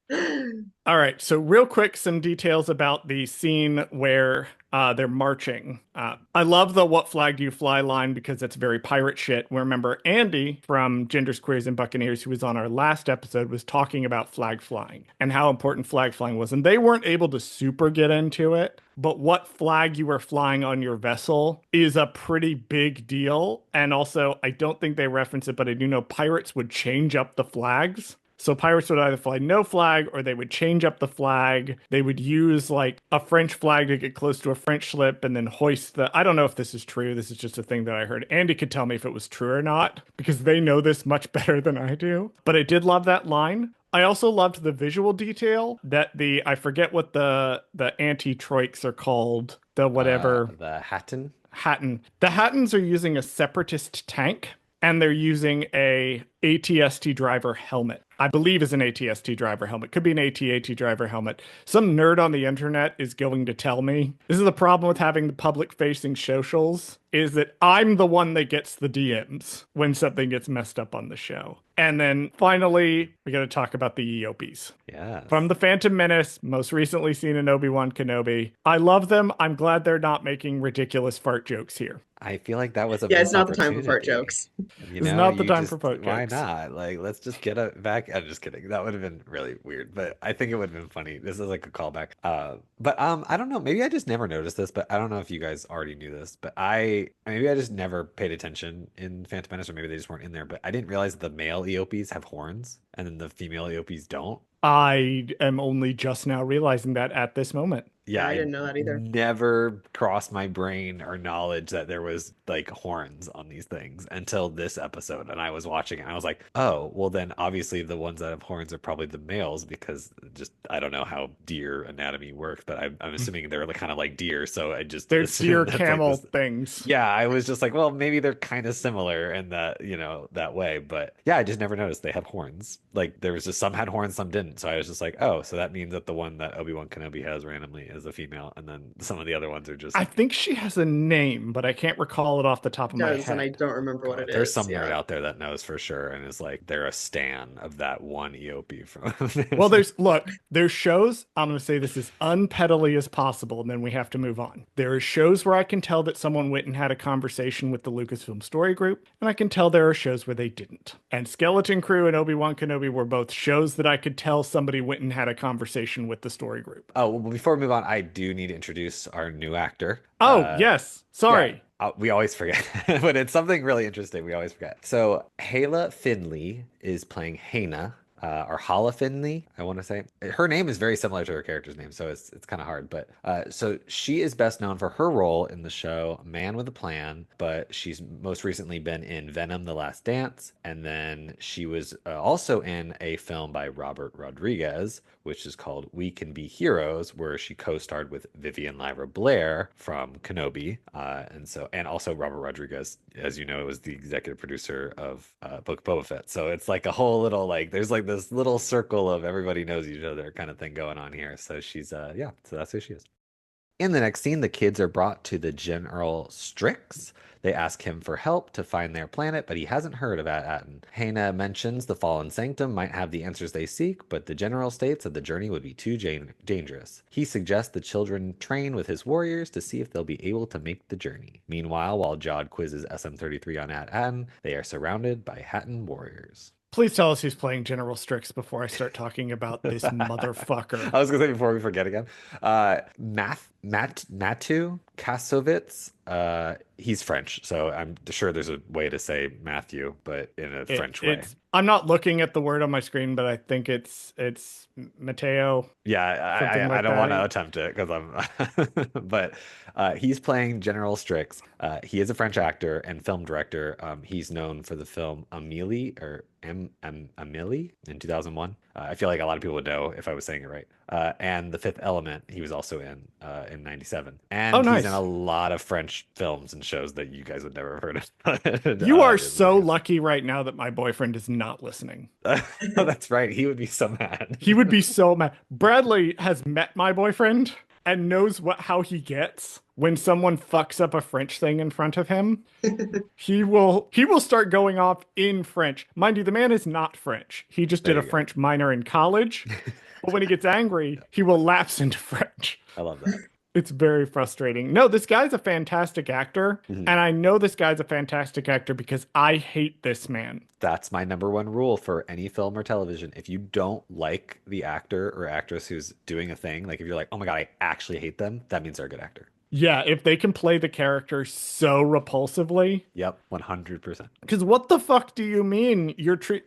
All right, so real quick, some details about the scene where they're marching. I love the "What flag do you fly" line, because it's very pirate shit. We remember Andy from Genders, Queers, and Buccaneers, who was on our last episode, was talking about flag flying and how important flag flying was. And they weren't able to super get into it, but what flag you were flying on your vessel is a pretty big deal. And also, I don't think they reference it, but I do know pirates would change up the flags. So pirates would either fly no flag, or they would change up the flag. They would use like a French flag to get close to a French ship and then hoist the, I don't know if this is true. This is just a thing that I heard. Andy could tell me if it was true or not, because they know this much better than I do. But I did love that line. I also loved the visual detail that I forget what the anti-troiks are called, the whatever. The Hatton. Hattin. The Hattons are using a separatist tank, and they're using a ATST driver helmet. I believe is an ATST driver helmet. Could be an AT-AT driver helmet. Some nerd on the internet is going to tell me. This is the problem with having the public-facing socials, is that I'm the one that gets the DMs when something gets messed up on the show. And then finally, we got to talk about the EOPs. Yeah. From The Phantom Menace, most recently seen in Obi-Wan Kenobi. I love them. I'm glad they're not making ridiculous fart jokes here. I feel like that was a Yeah, missed it's not the time for fart opportunity. jokes. You It's know, not the you time just, for fart why jokes. not? Like, let's just get it back. I'm just kidding. That would have been really weird, but I think it would have been funny. This is like a callback. But I don't know. Maybe I just never noticed this, but I don't know if you guys already knew this, but maybe I just never paid attention in Phantom Menace, or maybe they just weren't in there. But I didn't realize that the male EOPs have horns and then the female EOPs don't. I am only just now realizing that at this moment. Yeah, I I didn't know that either. never crossed my brain or knowledge that there was like horns on these things until this episode. And I was watching it and I was like, oh, well, then obviously the ones that have horns are probably the males, because just I don't know how deer anatomy works, but I'm assuming they're kind of like deer. So I just They're assumed deer that's camel like this. things. Yeah, I was just like, well, maybe they're kind of similar in that, that way. But yeah, I just never noticed they had horns. Like there was just some had horns, some didn't. So I was just like, oh, so that means that the one that Obi-Wan Kenobi has randomly is a female, and then some of the other ones are just. I think she has a name, but I can't recall it off the top of my Does, and I head. don't remember what it is. There's some nerd Yeah. out there that knows for sure and is like they're a stan of that one EOP from. Well, there's shows. I'm going to say this as unpettily as possible, and then we have to move on. There are shows where I can tell that someone went and had a conversation with the Lucasfilm Story Group, and I can tell there are shows where they didn't. And Skeleton Crew and Obi-Wan Kenobi were both shows that I could tell until somebody went and had a conversation with the story group. Oh, well, before we move on, I do need to introduce our new actor. Oh, yes. Yeah, Sorry. we always forget, but it's something really interesting. We always forget. So Hala Finley is playing Hana, or Hala Finley, I want to say. Her name is very similar to her character's name, so it's kind of hard. But so she is best known for her role in the show Man with a Plan, but she's most recently been in Venom: The Last Dance, and then she was also in a film by Robert Rodriguez, which is called We Can Be Heroes, where she co-starred with Vivian Lyra Blair from Kenobi, and also Robert Rodriguez, as you know, was the executive producer of Book of Boba Fett. So it's like a whole little there's like this little circle of everybody knows each other kind of thing going on here. So she's so that's who she is. In the next scene, the kids are brought to the General Strix. They ask him for help to find their planet, but he hasn't heard of Attin. Hana mentions the Fallen Sanctum might have the answers they seek, but the general states that the journey would be too dangerous. He suggests the children train with his warriors to see if they'll be able to make the journey. Meanwhile, while Jod quizzes SM-33 on Attin, they are surrounded by Hatton warriors. Please tell us who's playing General Strix before I start talking about this motherfucker. I was gonna say before we forget again. Matu Kasovitz. He's French, so I'm sure there's a way to say Matthew, but in a French way. I'm not looking at the word on my screen, but I think it's Mateo. Yeah, I don't want to attempt it because I'm, but he's playing General Strix. He is a French actor and film director. He's known for the film Amélie or Amélie in 2001. I feel like a lot of people would know if I was saying it right. And The Fifth Element, he was also in 97. And he's in a lot of French films and shows that you guys would never have heard of. You are so lucky right now that my boyfriend is not listening. Oh, that's right. He would be so mad. He would be so mad. Bradley has met my boyfriend and knows how he gets when someone fucks up a French thing in front of him. He will start going off in French. Mind you, the man is not French. He just did a French minor in college. But when he gets angry, he will lapse into French. I love that. It's very frustrating. No, this guy's a fantastic actor. Mm-hmm. And I know this guy's a fantastic actor because I hate this man. That's my number one rule for any film or television. If you don't like the actor or actress who's doing a thing, like if you're like, oh my God, I actually hate them, that means they're a good actor. Yeah, if they can play the character so repulsively. Yep, 100%. Because what the fuck do you mean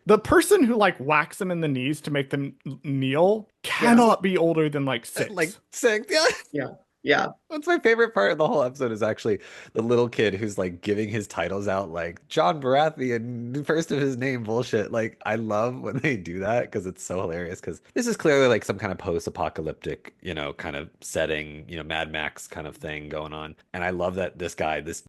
the person who like whacks them in the knees to make them kneel cannot be older than like 6. Like 6, yeah. Yeah. Yeah. That's my favorite part of the whole episode is actually the little kid who's like giving his titles out like John Baratheon, first of his name bullshit. Like I love when they do that because it's so hilarious because this is clearly like some kind of post-apocalyptic, kind of setting, Mad Max kind of thing going on. And I love that this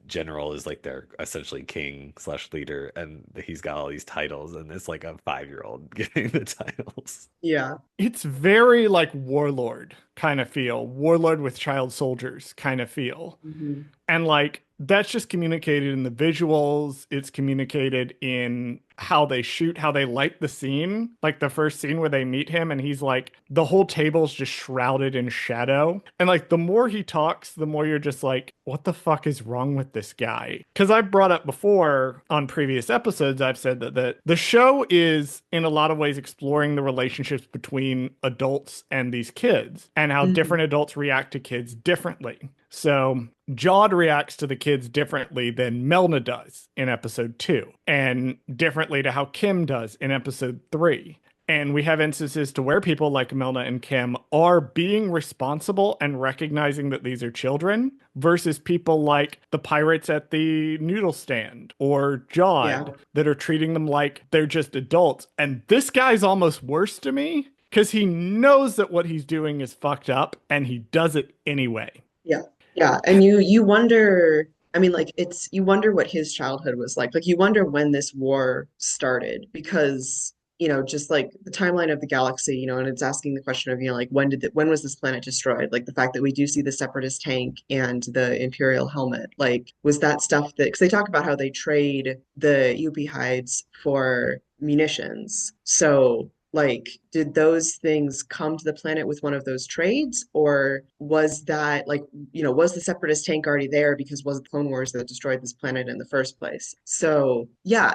general is like their essentially king/leader and he's got all these titles and it's like a 5-year-old getting the titles. Yeah. It's very like Warlord kind of feel. Warlord with child soldiers kind of feel. Mm-hmm. And like that's just communicated in the visuals. It's communicated in how they shoot, how they light the scene. Like the first scene where they meet him and he's like, the whole table's just shrouded in shadow. And like the more he talks, the more you're just like, what the fuck is wrong with this guy? Because I've brought up before on previous episodes, I've said that the show is in a lot of ways exploring the relationships between adults and these kids and how different adults react to kids differently. So Jod reacts to the kids differently than Melna does in episode 2 and differently to how Kim does in episode 3. And we have instances to where people like Melna and Kim are being responsible and recognizing that these are children versus people like the pirates at the noodle stand or Jod that are treating them like they're just adults. And this guy's almost worse to me because he knows that what he's doing is fucked up and he does it anyway. Yeah. Yeah. And you wonder, I mean, like you wonder what his childhood was like. Like you wonder when this war started because, just like the timeline of the galaxy, and it's asking the question of, like when was this planet destroyed? Like the fact that we do see the separatist tank and the Imperial helmet, like was that stuff because they talk about how they trade the UP hides for munitions. So like, did those things come to the planet with one of those trades? Or was that like, was the separatist tank already there because was it Clone Wars that destroyed this planet in the first place? So yeah,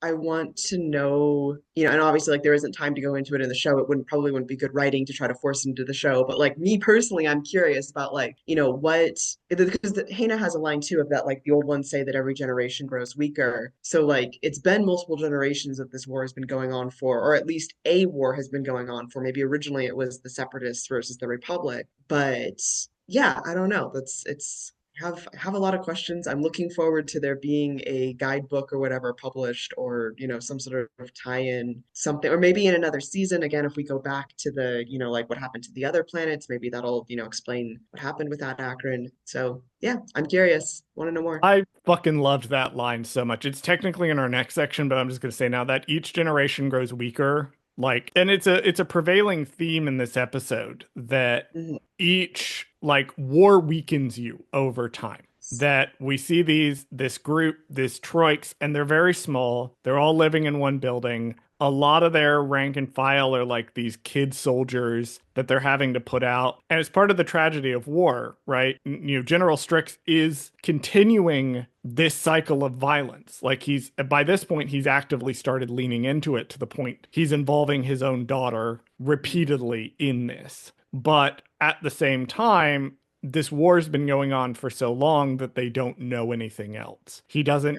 I want to know, and obviously like there isn't time to go into it in the show. It wouldn't be good writing to try to force it into the show. But like me personally, I'm curious about like, what because Hannah has a line too of that like the old ones say that every generation grows weaker. So like it's been multiple generations that this war has been going on for, or at least a war has been going on for. Maybe originally it was the separatists versus the Republic. But yeah, I don't know. It's have a lot of questions. I'm looking forward to there being a guidebook or whatever published, or some sort of tie-in, something, or maybe in another season again if we go back to the like what happened to the other planets. Maybe that'll explain what happened with that Achrann. So yeah, I'm curious. Want to know more. I fucking loved that line so much. It's technically in our next section, but I'm just gonna say now that each generation grows weaker. Like, and it's a prevailing theme in this episode that Mhm. each like war weakens you over time. That we see this group, this troiks, and they're very small. They're all living in one building. A lot of their rank and file are like these kid soldiers that they're having to put out. And it's part of the tragedy of war, right? General Strix is continuing this cycle of violence. Like by this point, he's actively started leaning into it to the point he's involving his own daughter repeatedly in this. But at the same time, this war's been going on for so long that they don't know anything else. He as an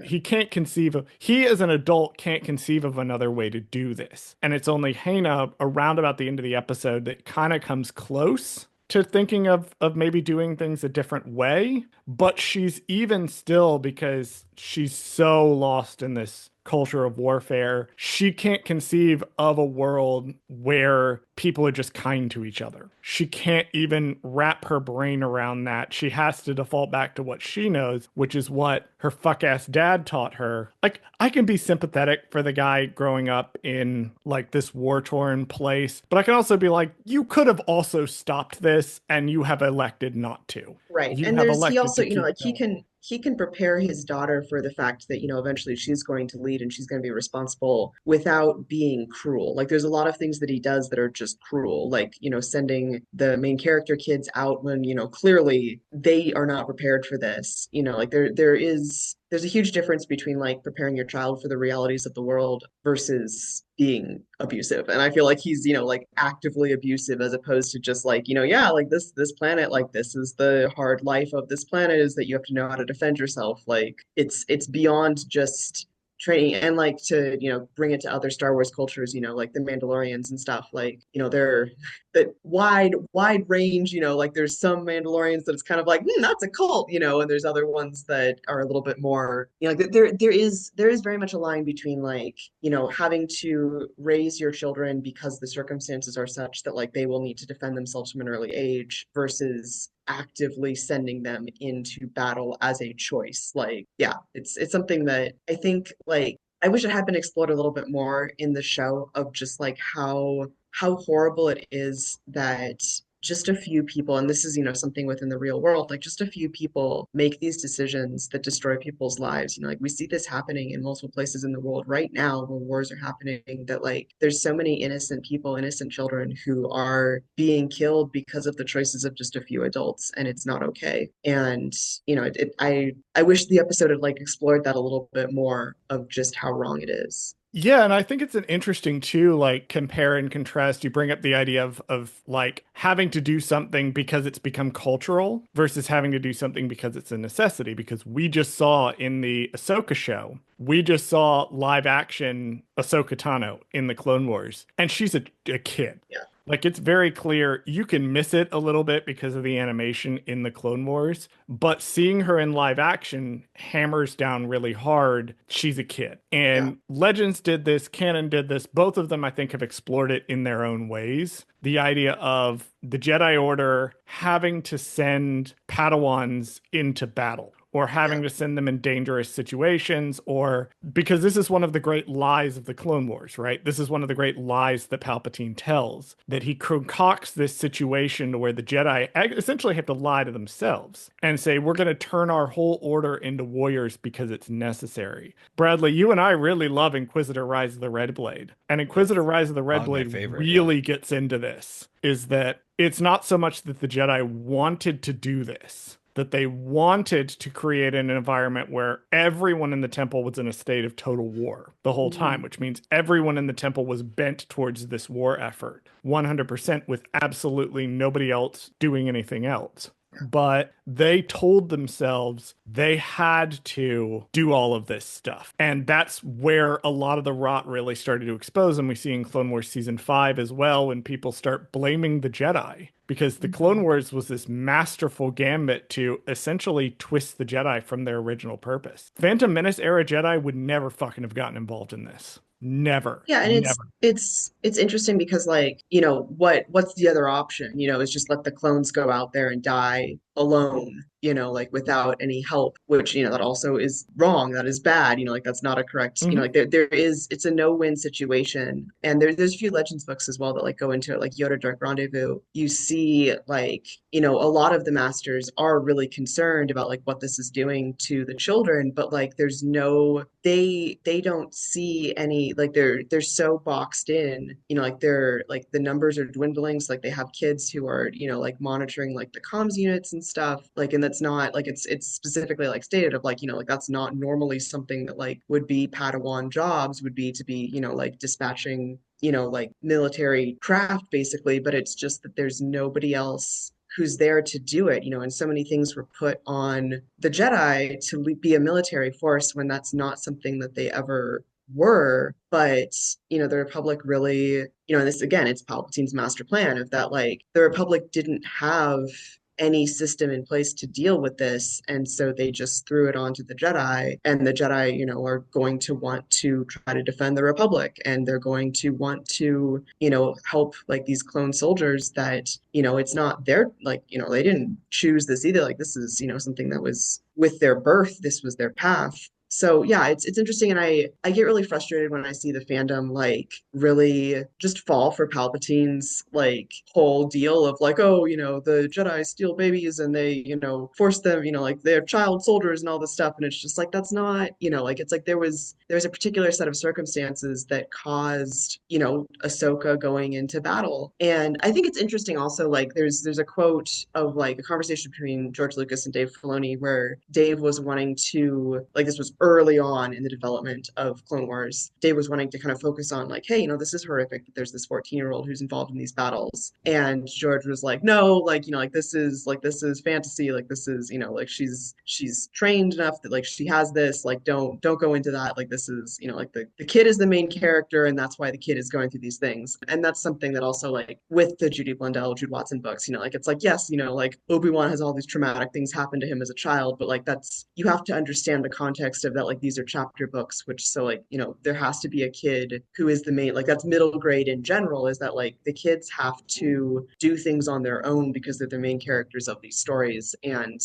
adult can't conceive of another way to do this. And it's only Hannah around about the end of the episode that kind of comes close to thinking of maybe doing things a different way, but she's even still, because she's so lost in this culture of warfare, she can't conceive of a world where people are just kind to each other. She can't even wrap her brain around that. She has to default back to what she knows, which is what her fuck ass dad taught her. Like, I can be sympathetic for the guy growing up in like this war torn place, but I can also be like, you could have also stopped this and you have elected not to. Right. You And have he elected also, to keep like going. he can prepare his daughter for the fact that, eventually she's going to lead and she's going to be responsible without being cruel. Like there's a lot of things that he does that are just cruel, like, sending the main character kids out when, clearly they are not prepared for this. Like there's a huge difference between like preparing your child for the realities of the world versus being abusive. And I feel like he's, like actively abusive as opposed to just like, yeah, like this planet, like this is the hard life of this planet, is that you have to know how to defend yourself. Like it's beyond just training. And like to, bring it to other Star Wars cultures, like the Mandalorians and stuff, like, they're that wide range, like there's some Mandalorians that it's kind of like, that's a cult, and there's other ones that are a little bit more, like there is very much a line between like, having to raise your children because the circumstances are such that like they will need to defend themselves from an early age versus actively sending them into battle as a choice. Like, yeah, it's something that I think like I wish it had been explored a little bit more in the show, of just like how horrible it is that just a few people, and this is, something within the real world, like just a few people make these decisions that destroy people's lives. Like we see this happening in multiple places in the world right now where wars are happening, that like there's so many innocent people, innocent children who are being killed because of the choices of just a few adults, and it's not okay. And, I wish the episode had like explored that a little bit more, of just how wrong it is. Yeah, and I think it's an interesting too, like compare and contrast. You bring up the idea of like having to do something because it's become cultural versus having to do something because it's a necessity. Because we just saw in the Ahsoka show, we just saw live action Ahsoka Tano in the Clone Wars, and she's a kid. Yeah. Like it's very clear you can miss it a little bit because of the animation in the Clone Wars, but seeing her in live action hammers down really hard. She's a kid. Yeah. And Legends did this, Canon did this. Both of them, I think, have explored it in their own ways. The idea of the Jedi Order having to send Padawans into battle, or having Yeah. to send them in dangerous situations, or because this is one of the great lies of the Clone Wars, right? This is one of the great lies that Palpatine tells, that he concocts this situation where the Jedi essentially have to lie to themselves and say, we're going to turn our whole order into warriors because it's necessary. Bradley, you and I really love Inquisitor Rise of the Red Blade. And Inquisitor Rise of the Red Probably my Blade favorite, really gets into this, is that it's not so much that the Jedi wanted to do this, that they wanted to create an environment where everyone in the temple was in a state of total war the whole time, which means everyone in the temple was bent towards this war effort 100% with absolutely nobody else doing anything else. But they told themselves they had to do all of this stuff. And that's where a lot of the rot really started to expose. And we see in Clone Wars Season 5 as well, when people start blaming the Jedi. Because the Clone Wars was this masterful gambit to essentially twist the Jedi from their original purpose. Phantom Menace era Jedi would never fucking have gotten involved in this. Never. Yeah, and Never. it's interesting because like, what's the other option? Is just let the clones go out there and die alone, like without any help, which, that also is wrong. That is bad. Like that's not a correct, like it's a no-win situation. And there's a few Legends books as well that like go into it, like Yoda Dark Rendezvous. You see like, a lot of the masters are really concerned about like what this is doing to the children, but like there's no they don't see any, like they're so boxed in, like they're like the numbers are dwindling, so like they have kids who are, like monitoring like the comms units and stuff, like, and that's not like it's specifically like stated of like, like that's not normally something that like would be Padawan jobs, would be to be, like dispatching, like military craft basically, but it's just that there's nobody else who's there to do it, and so many things were put on the Jedi to be a military force when that's not something that they ever were. But, the Republic really, and this again, it's Palpatine's master plan of that, like the Republic didn't have any system in place to deal with this. And so they just threw it onto the Jedi, and the Jedi, are going to want to try to defend the Republic, and they're going to want to, help like these clone soldiers that, it's not their, like, they didn't choose this either. Like this is, something that was with their birth, this was their path. So yeah, it's interesting, and I get really frustrated when I see the fandom like really just fall for Palpatine's like whole deal of like, oh, the Jedi steal babies and they, force them, like they're child soldiers and all this stuff, and it's just like that's not, like it's like there's a particular set of circumstances that caused, Ahsoka going into battle. And I think it's interesting also, like there's a quote of like a conversation between George Lucas and Dave Filoni where Dave was wanting to, like, this was early on in the development of Clone Wars. Dave was wanting to kind of focus on like, hey, this is horrific that there's this 14-year-old who's involved in these battles. And George was like, no, like, like this is fantasy, like this is, like she's trained enough that like she has this, like don't go into that. Like this is, like the kid is the main character, and that's why the kid is going through these things. And that's something that also like with the Jude Watson books, like it's like, yes, like Obi-Wan has all these traumatic things happen to him as a child, but like that's, you have to understand the context of that, like these are chapter books, which so like, there has to be a kid who is the main, like that's middle grade in general, is that like the kids have to do things on their own because they're the main characters of these stories. And,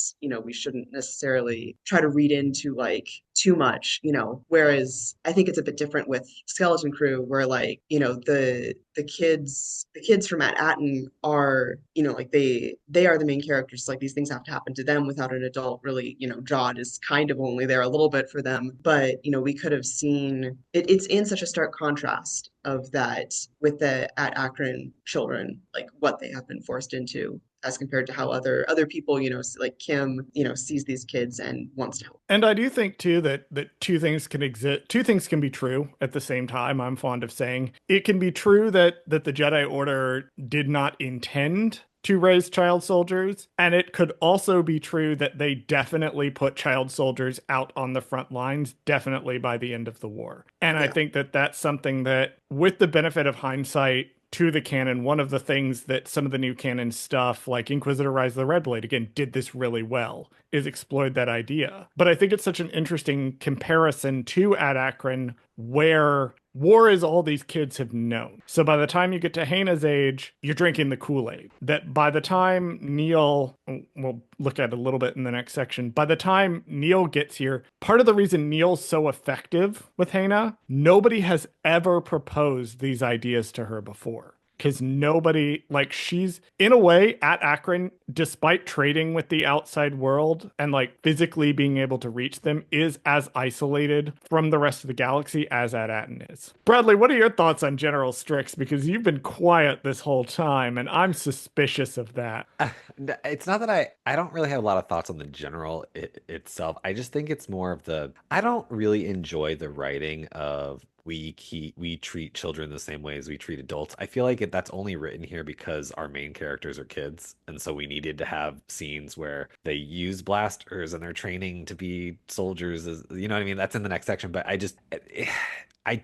we shouldn't necessarily try to read into like too much, whereas I think it's a bit different with Skeleton Crew, where like, the kids from Attin are, like they are the main characters. Like these things have to happen to them without an adult really, Jod is kind of only there a little bit for them. But, we could have seen it's in such a stark contrast of that with the at Achrann children, like what they have been forced into as compared to how other people, like Kim, sees these kids and wants to help. And I do think too that two things can exist. Two things can be true at the same time. I'm fond of saying it can be true that the Jedi Order did not intend to raise child soldiers, and it could also be true that they definitely put child soldiers out on the front lines, definitely by the end of the war. And I think that that's something that, with the benefit of hindsight, to the canon, one of the things that some of the new canon stuff, like Inquisitor Rise of the Red Blade, again, did this really well, is exploit that idea. But I think it's such an interesting comparison to Ad Akron, where war is all these kids have known. So by the time you get to Haina's age, you're drinking the Kool-Aid. That by the time Neil, we'll look at it a little bit in the next section, by the time Neil gets here, part of the reason Neil's so effective with Haina, nobody has ever proposed these ideas to her before. because nobody, like, she's in a way at Achrann, despite trading with the outside world and like physically being able to reach them, is as isolated from the rest of the galaxy as Attin is. Bradley, what are your thoughts on General Strix? Because you've been quiet this whole time, and I'm suspicious of that. It's not that I don't really have a lot of thoughts on the general itself. I just think it's more of the I don't really enjoy the writing of we treat children the same way as we treat adults. I feel like that's only written here because our main characters are kids, and so we needed to have scenes where they use blasters and they're training to be soldiers. You know what I mean? That's in the next section, but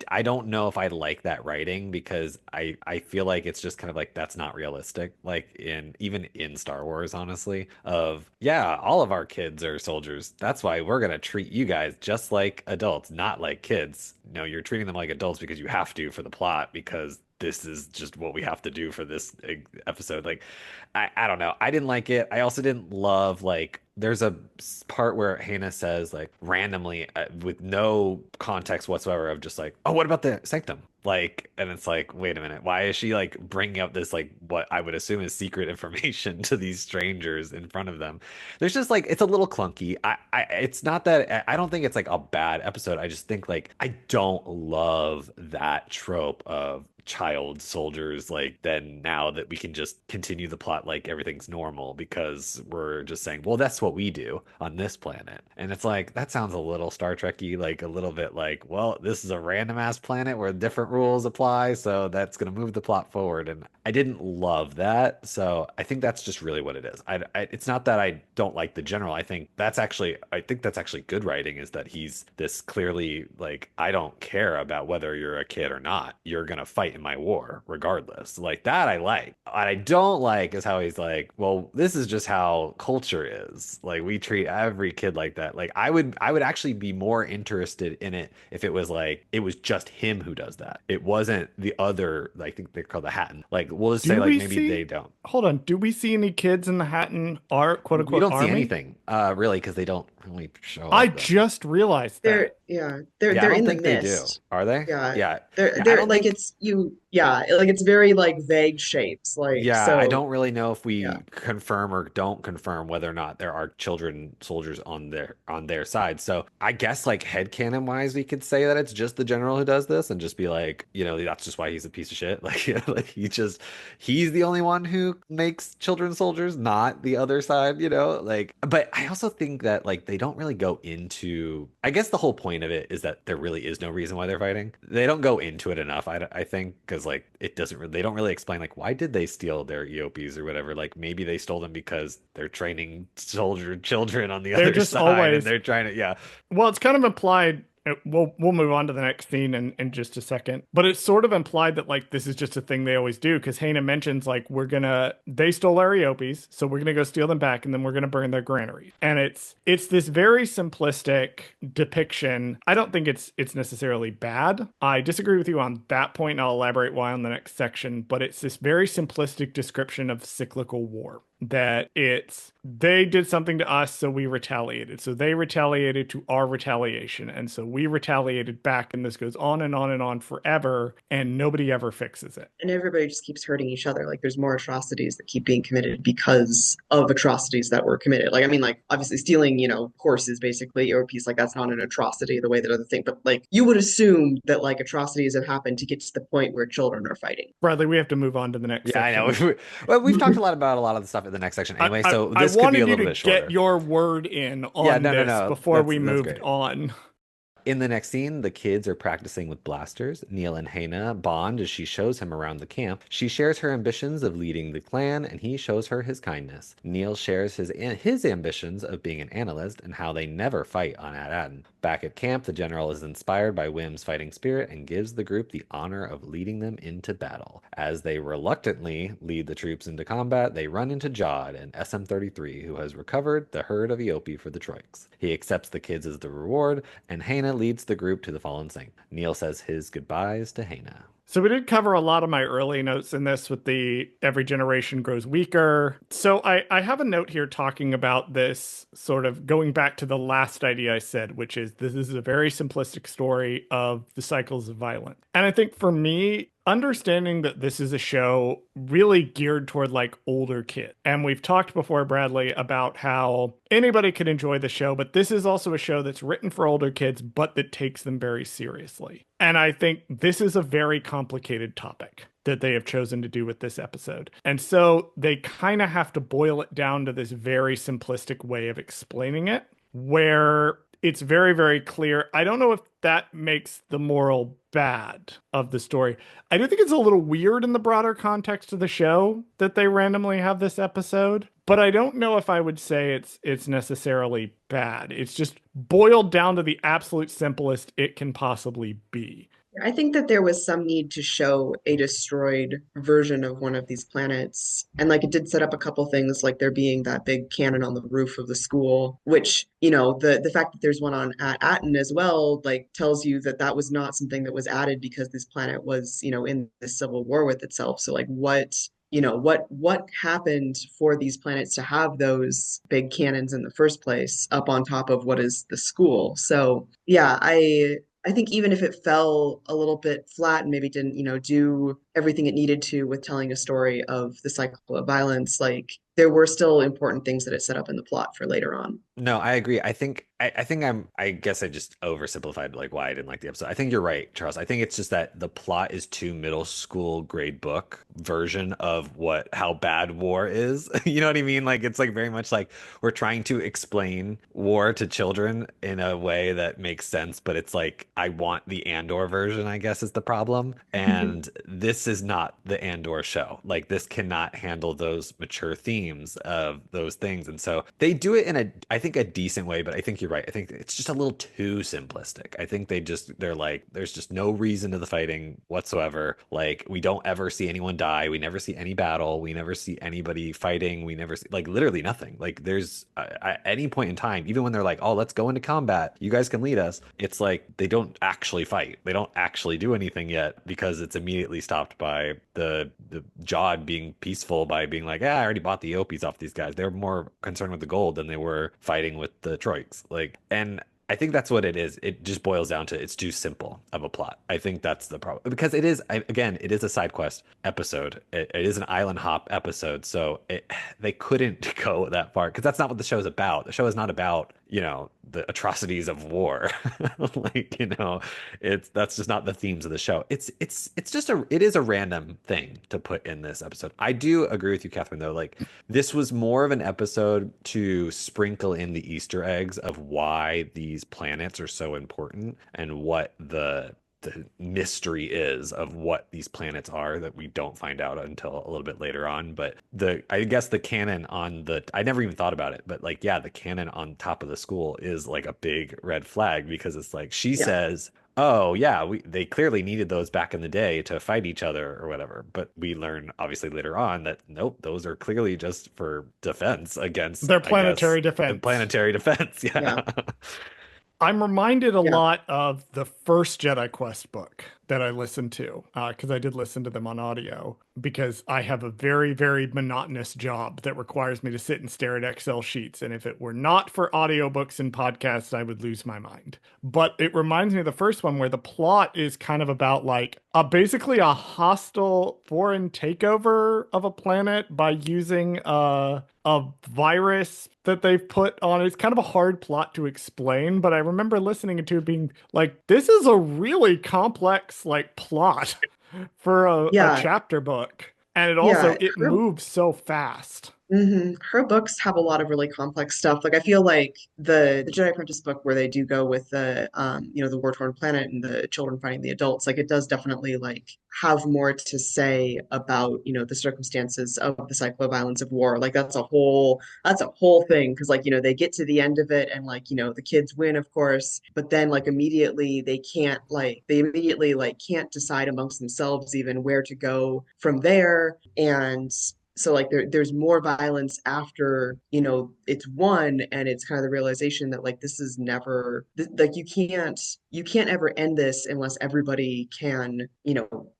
I don't know if I like that writing because I feel like it's just kind of like that's not realistic. Like in even in Star Wars, honestly, of yeah, all of our kids are soldiers. That's why we're gonna treat you guys just like adults, not like kids. No, you're treating them like adults because you have to for the plot because this is just what we have to do for this episode. Like, I don't know. I didn't like it. I also didn't love like there's a part where Hannah says like randomly with no context whatsoever of just like, oh, what about the sanctum? Like, and it's like, wait a minute, why is she like bringing up this like what I would assume is secret information to these strangers in front of them? There's just like it's a little clunky. It's not that I don't think it's like a bad episode. I just think like I don't love that trope of child soldiers like then now that we can just continue the plot like everything's normal because we're just saying well that's what we do on this planet and it's like that sounds a little Star Trek-y like a little bit like well this is a random ass planet where different rules apply so that's going to move the plot forward and I didn't love that so I think that's just really what it is. It's not that I don't like the general. I think that's actually good writing is that he's this clearly like I don't care about whether you're a kid or not, you're gonna fight in my war regardless. Like that I like. What I don't like is how he's like, well, this is just how culture is. Like we treat every kid like that. Like I would actually be more interested in it if it was like it was just him who does that. It wasn't the other, I think they're called the Hatton. Like we'll just say Do like we maybe see? they don't. Hold on. Do we see any kids in the Hatton quote We unquote don't see army? anything, really, because they don't really show I up that much. just realized They're that. yeah, Yeah, I they're don't in the think they do. mist. Are they? Yeah. Yeah. I They're don't like think it's you yeah, like it's very like vague shapes. Like Yeah, I so don't really know if yeah. we confirm or don't confirm whether or not there are children soldiers on their side. So I guess like headcanon wise, we could say that it's just the general who does this and just be like, you know, that's just why he's a piece of shit. Like, like he's the only one who makes children soldiers, not the other side, you know? Like, but I also think that like they don't really go into I guess the whole point of it is that there really is no reason why they're fighting. They don't go into it enough, I think, because like it doesn't they don't really explain like why did they steal their EOPs or whatever. Like maybe they stole them because they're training soldier children on the They're other just side and always they're trying to yeah. well, it's kind of implied. We'll move on to the next scene in just a second, but it's sort of implied that like this is just a thing they always do because Hannah mentions like they stole our Areopes, so we're gonna go steal them back and then we're gonna burn their granary. And it's this very simplistic depiction. I don't think it's necessarily bad. I disagree with you on that point, and I'll elaborate why on the next section. But it's this very simplistic description of cyclical war. That they did something to us, so we retaliated. So they retaliated to our retaliation. And so we retaliated back. And this goes on and on and on forever. And nobody ever fixes it. And everybody just keeps hurting each other. Like there's more atrocities that keep being committed because of atrocities that were committed. Like I mean, like obviously stealing, horses basically or a piece like that's not an atrocity the way that other thing. But like you would assume that like atrocities have happened to get to the point where children are fighting. Bradley, we have to move on to the next Yeah, I section. know. Well, we've talked a lot about a lot of the stuff in the next section anyway, so I this could be a wanted you little to bit shorter. get your word in Yeah, on no, no, this no. before we That's moved great. on. In the next scene, the kids are practicing with blasters. Neil and Hannah bond as she shows him around the camp. She shares her ambitions of leading the clan, and he shows her his kindness. Neil shares his ambitions of being an analyst and how they never fight on Attin. Back at camp, the general is inspired by Wim's fighting spirit and gives the group the honor of leading them into battle. As they reluctantly lead the troops into combat, they run into Jod, an SM-33, who has recovered the herd of Eope for the Troiks. He accepts the kids as the reward, and Hannah leads the group to the Fallen Sanctum. Neil says his goodbyes to Hannah. So we did cover a lot of my early notes in this with the every generation grows weaker. So I have a note here talking about this sort of going back to the last idea I said, which is this is a very simplistic story of the cycles of violence. And I think for me, understanding that this is a show really geared toward like older kids. And we've talked before, Bradley, about how anybody can enjoy the show, but this is also a show that's written for older kids, but that takes them very seriously. And I think this is a very complicated topic that they have chosen to do with this episode. And so they kind of have to boil it down to this very simplistic way of explaining it, where it's very, very clear. I don't know if that makes the moral bad of the story. I do think it's a little weird in the broader context of the show that they randomly have this episode, but I don't know if I would say it's necessarily bad. It's just boiled down to the absolute simplest it can possibly be. I think that there was some need to show a destroyed version of one of these planets. And like it did set up a couple things, like there being that big cannon on the roof of the school, which, the fact that there's one on at Attin as well, like tells you that that was not something that was added because this planet was, in the civil war with itself. So like what happened for these planets to have those big cannons in the first place up on top of what is the school? So yeah, I think even if it fell a little bit flat and maybe didn't, do everything it needed to with telling a story of the cycle of violence, like there were still important things that it set up in the plot for later on. No, I agree. I guess I just oversimplified like why I didn't like the episode. I think you're right, Charles. I think it's just that the plot is too middle school grade book version of how bad war is. You know what I mean? Like it's like very much like we're trying to explain war to children in a way that makes sense, but it's like I want the Andor version, I guess is the problem. And this is not the Andor show. Like this cannot handle those mature themes of those things. And so they do it in I think a decent way, but I think you're right. I think it's just a little too simplistic. I think they're like, there's just no reason to the fighting whatsoever. Like we don't ever see anyone die. We never see any battle. We never see anybody fighting. We never see like literally nothing. Like there's at any point in time, even when they're like, oh, let's go into combat. You guys can lead us. It's like they don't actually fight. They don't actually do anything yet because it's immediately stopped by the Jod being peaceful by being like, yeah, I already bought the Opies off these guys. They're more concerned with the gold than they were fighting with the Troiks. Like, and I think that's what it is. It just boils down to it's too simple of a plot. I think that's the problem because it is a side quest episode. It is an island hop episode. So they couldn't go that far because that's not what the show is about. The show is not about, the atrocities of war. Like, that's just not the themes of the show. It is a random thing to put in this episode. I do agree with you, Catherine, though. Like this was more of an episode to sprinkle in the Easter eggs of why these planets are so important and what the mystery is of what these planets are that we don't find out until a little bit later on. But I guess the cannon I never even thought about it, but like, yeah, the cannon on top of the school is like a big red flag because it's like, she says, oh yeah, they clearly needed those back in the day to fight each other or whatever. But we learn obviously later on that nope, those are clearly just for defense against their planetary defense. Planetary defense. Yeah. I'm reminded a lot of the first Jedi Quest book that I listened to, because I did listen to them on audio, because I have a very, very monotonous job that requires me to sit and stare at Excel sheets. And if it were not for audiobooks and podcasts, I would lose my mind. But it reminds me of the first one where the plot is kind of about like basically a hostile foreign takeover of a planet by using a virus that they've put on. It's kind of a hard plot to explain, but I remember listening to it being like, this is a really complex like plot for a chapter book. And it moves so fast. Her books have a lot of really complex stuff. Like I feel like the Jedi Apprentice book where they do go with the war-torn planet and the children fighting the adults, like it does definitely like have more to say about, the circumstances of the cycle of violence of war. Like that's a whole thing. Cause like, they get to the end of it and like, the kids win, of course, but then like immediately they immediately can't decide amongst themselves even where to go from there. And so like there's more violence after, it's won, and it's kind of the realization that like this is never like you can't ever end this unless everybody can,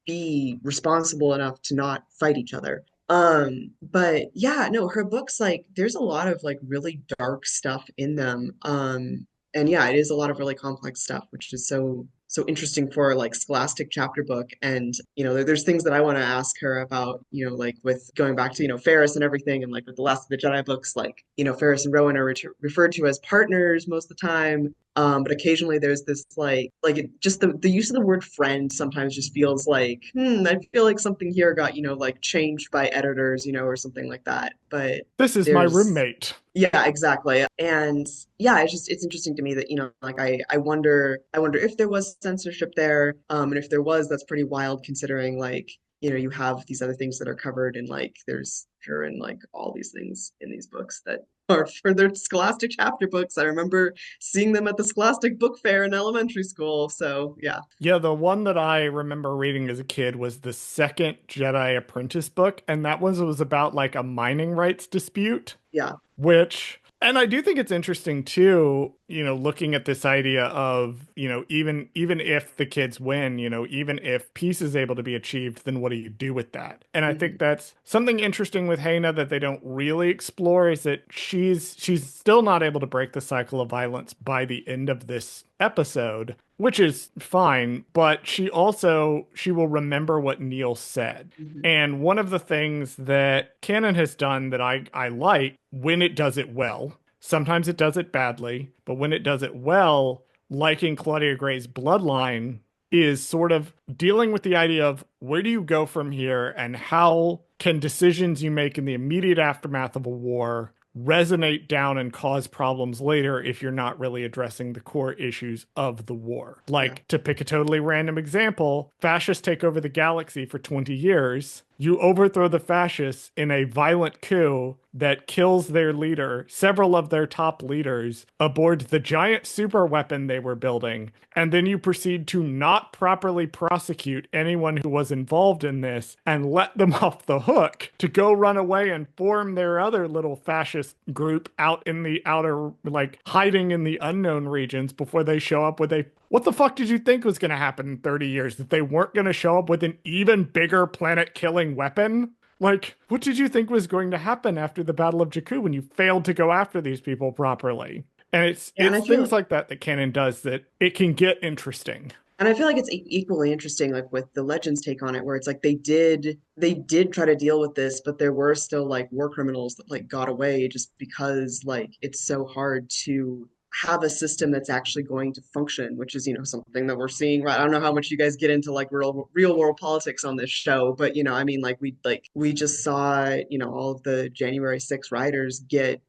be responsible enough to not fight each other. But yeah, no, her books, like there's a lot of like really dark stuff in them. And yeah, it is a lot of really complex stuff, which is so so interesting for like Scholastic chapter book. And, there's things that I want to ask her about, like with going back to, Ferris and everything, and like with the Last of the Jedi books, like, Ferris and Rowan are referred to as partners most of the time. But occasionally there's this just the use of the word friend sometimes just feels like, I feel like something here got, like changed by editors, or something like that. But This is my roommate. yeah, exactly. And yeah, it's interesting to me that, like I wonder if there was censorship there. And if there was, that's pretty wild considering like, you have these other things that are covered and like there's sure and like all these things in these books that are for their Scholastic chapter books. I remember seeing them at the Scholastic Book Fair in elementary school. So yeah. Yeah, the one that I remember reading as a kid was the second Jedi Apprentice book, and that one was about like a mining rights dispute. Yeah. Which, and I do think it's interesting too, looking at this idea of, even if the kids win, even if peace is able to be achieved, then what do you do with that? And I think that's something interesting with Haina that they don't really explore is that she's still not able to break the cycle of violence by the end of this episode, which is fine, but she will remember what Neil said. And one of the things that canon has done that I like when it does it well, sometimes it does it badly, but when it does it well, like in Claudia Gray's Bloodline, is sort of dealing with the idea of where do you go from here and how can decisions you make in the immediate aftermath of a war resonate down and cause problems later if you're not really addressing the core issues of the war. Like, to pick a totally random example, fascists take over the galaxy for 20 years. You overthrow the fascists in a violent coup that kills their leader, several of their top leaders, aboard the giant super weapon they were building. And then you proceed to not properly prosecute anyone who was involved in this and let them off the hook to go run away and form their other little fascist group out in the outer, like hiding in the unknown regions before they show up with a what the fuck did you think was going to happen in 30 years? That they weren't going to show up with an even bigger planet-killing weapon? Like, what did you think was going to happen after the Battle of Jakku when you failed to go after these people properly? And it's things like that canon does that it can get interesting. And I feel like it's equally interesting, like with the Legends take on it, where it's like they did try to deal with this, but there were still like war criminals that like got away just because like it's so hard to have a system that's actually going to function, which is, something that we're seeing, right? I don't know how much you guys get into like real world politics on this show, but I mean, like we just saw, all of the January 6 rioters get,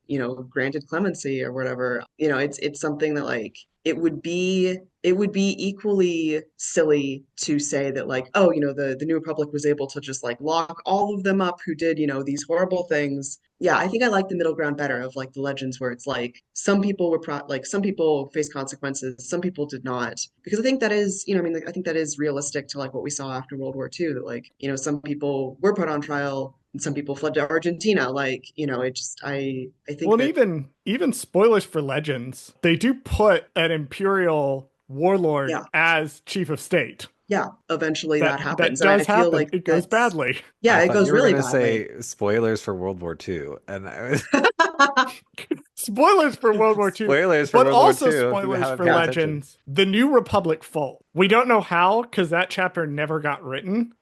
granted clemency or whatever. It's something that like it would be equally silly to say that like, oh, the New Republic was able to just like lock all of them up who did, these horrible things. Yeah, I think I like the middle ground better of like the Legends where it's like some people were some people faced consequences, some people did not. Because I think that is, I mean, like, I think that is realistic to like what we saw after World War II, that like, some people were put on trial and some people fled to Argentina. Like, it just I think Well, that even spoilers for Legends, they do put an Imperial warlord yeah. as chief of state. Yeah, eventually that happens. That does I feel happen. like It goes badly. Yeah, I it thought goes you were really gonna badly. say spoilers for World War II, and Spoilers for World War II, spoilers for but World War also II. If you spoilers haven't for paid attention. Legends. The New Republic fall. We don't know how because that chapter never got written,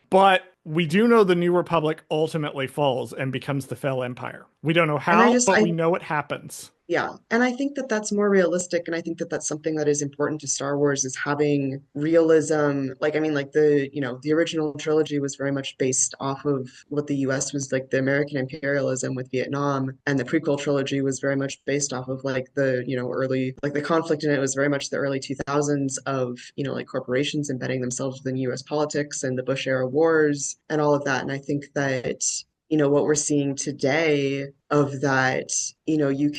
but we do know the New Republic ultimately falls and becomes the Fell Empire. We don't know how, but we know it happens. Yeah, and I think that that's more realistic, and I think that that's something that is important to Star Wars is having realism. Like, I mean, like the original trilogy was very much based off of what the U.S. was like the American imperialism with Vietnam, and the prequel trilogy was very much based off of like the, early, like the conflict in it was very much the early 2000s of, like corporations embedding themselves within U.S. politics and the Bush era wars and all of that. And I think that what we're seeing today of that, you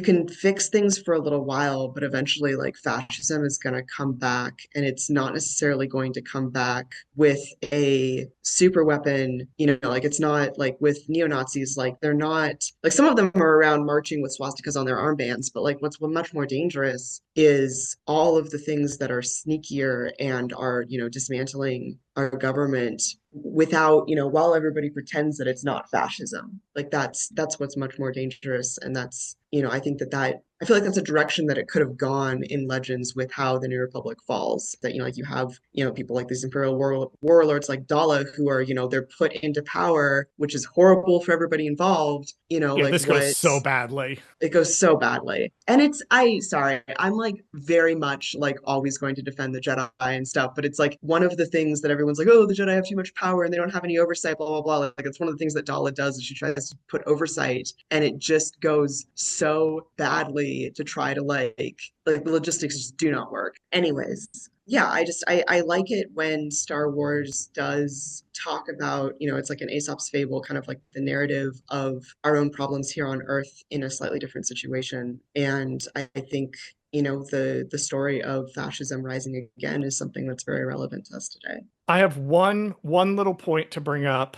can fix things for a little while, but eventually like fascism is going to come back, and it's not necessarily going to come back with a super weapon, like it's not like with neo-Nazis, like they're not like some of them are around marching with swastikas on their armbands, but like what's much more dangerous is all of the things that are sneakier and are, dismantling our government without, while everybody pretends that it's not fascism. Like that's what's much more dangerous. And that's, I think that I feel like that's a direction that it could have gone in Legends with how the New Republic falls. That, like you have, people like these Imperial warlords like Dala who are, they're put into power, which is horrible for everybody involved. Yeah, Like this goes what so badly. it goes so badly. And sorry, I'm like very much like always going to defend the Jedi and stuff, but it's like one of the things that everyone's like, oh, the Jedi have too much power and they don't have any oversight, blah, blah, blah. Like it's one of the things that Dala does is she tries to put oversight and it just goes so badly to try to like the logistics just do not work. Anyways, yeah, I like it when Star Wars does talk about, it's like an Aesop's fable, kind of like the narrative of our own problems here on Earth in a slightly different situation. And I think, the story of fascism rising again is something that's very relevant to us today. I have one little point to bring up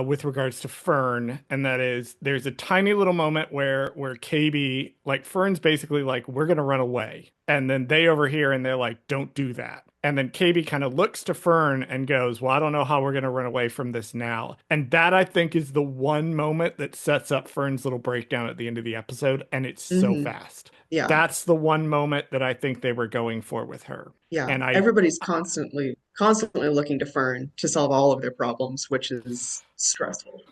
with regards to Fern, and that is there's a tiny little moment where KB, like Fern's basically like, we're gonna run away. And then they overhear and they're like, don't do that. And then KB kind of looks to Fern and goes, well, I don't know how we're gonna run away from this now. And that I think is the one moment that sets up Fern's little breakdown at the end of the episode, and it's so fast. Yeah. That's the one moment that I think they were going for with her. Yeah. And Everybody's constantly looking to Fern to solve all of their problems, which is stressful.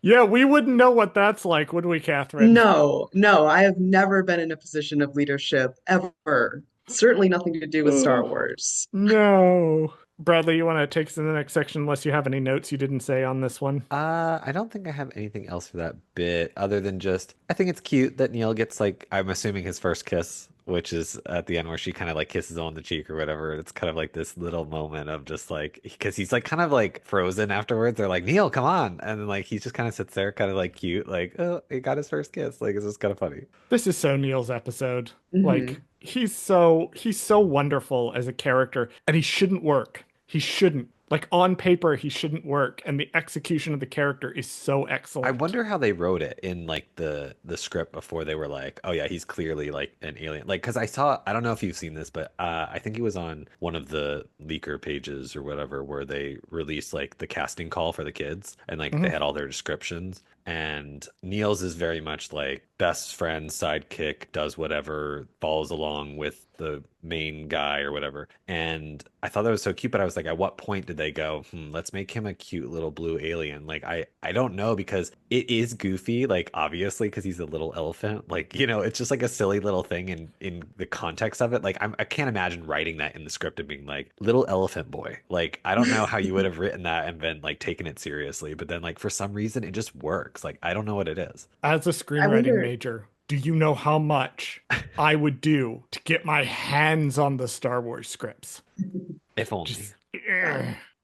Yeah, we wouldn't know what that's like, would we, Katherine? No, I have never been in a position of leadership ever. Certainly nothing to do with Star Wars. No. Bradley, you want to take us to the next section unless you have any notes you didn't say on this one? I don't think I have anything else for that bit other than just I think it's cute that Neil gets like I'm assuming his first kiss, which is at the end where she kind of like kisses him on the cheek or whatever. It's kind of like this little moment of just like because he's like kind of like frozen afterwards. They're like, Neil, come on. And then like he just kind of sits there kind of like cute, like, oh, he got his first kiss. Like it's just kind of funny. This is so Neil's episode. Like he's so wonderful as a character, and he shouldn't work. He shouldn't. Like on paper, he shouldn't work, and the execution of the character is so excellent. I wonder how they wrote it in like the script before they were like, oh yeah, he's clearly like an alien. Like, because I don't know if you've seen this, but I think he was on one of the leaker pages or whatever where they released like the casting call for the kids, and like they had all their descriptions. And Niels is very much like best friend, sidekick, does whatever, follows along with the main guy or whatever. And I thought that was so cute, but I was like, at what point did they go, let's make him a cute little blue alien? Like, I don't know, because it is goofy, like, obviously, because he's a little elephant. Like, it's just like a silly little thing in the context of it. Like, I can't imagine writing that in the script and being like, little elephant boy. Like, I don't know how you would have written that and been like taking it seriously, but then like for some reason it just works. Like, I don't know what it is. As a screenwriting major, do you know how much I would do to get my hands on the Star Wars scripts? If only.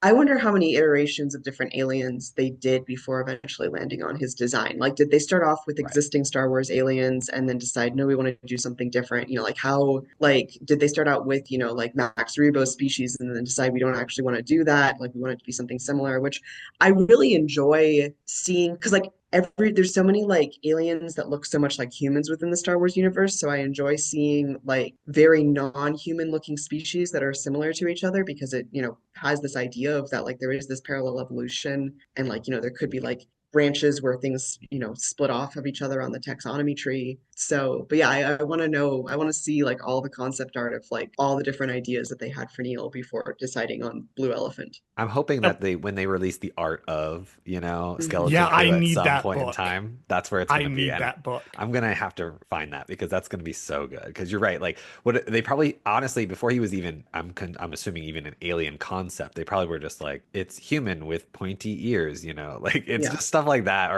I wonder how many iterations of different aliens they did before eventually landing on his design. Like, did they start off with existing Star Wars aliens and then decide, no, we want to do something different? Like how, like, did they start out with, like Max Rebo's species and then decide we don't actually want to do that? Like, we want it to be something similar, which I really enjoy seeing because, like, there's so many like aliens that look so much like humans within the Star Wars universe. So I enjoy seeing like very non-human looking species that are similar to each other because it, has this idea of that like there is this parallel evolution and like, there could be like branches where things, split off of each other on the taxonomy tree. So, but yeah, I want to know, I want to see like all the concept art of like all the different ideas that they had for Neil before deciding on Blue Elephant. I'm hoping that when they release the art of, Skeleton Yeah, I Crew at need some that point in book. time, that's where it's going to be. I need that book. I'm going to have to find that because that's going to be so good. Because you're right. Like what they probably, honestly, before he was even, I'm assuming even an alien concept, they probably were just like, it's human with pointy ears, like it's just stuff like that,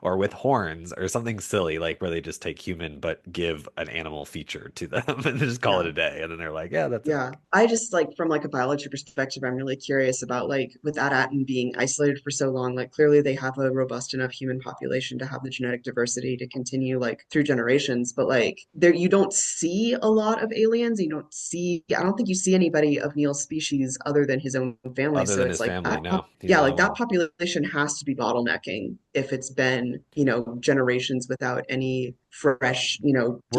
or with horns or something silly, like where they just take human, but give an animal feature to them and just call it a day. And then they're like, yeah, that's it. I just like from like a biology perspective, I'm really curious about like with that Attin being isolated for so long, like clearly they have a robust enough human population to have the genetic diversity to continue like through generations. But like there you don't see a lot of aliens. I don't think you see anybody of Neil's species other than his own family. Other so than it's his like family, no. like that population has to be bottlenecking if it's been, generations without any fresh, We're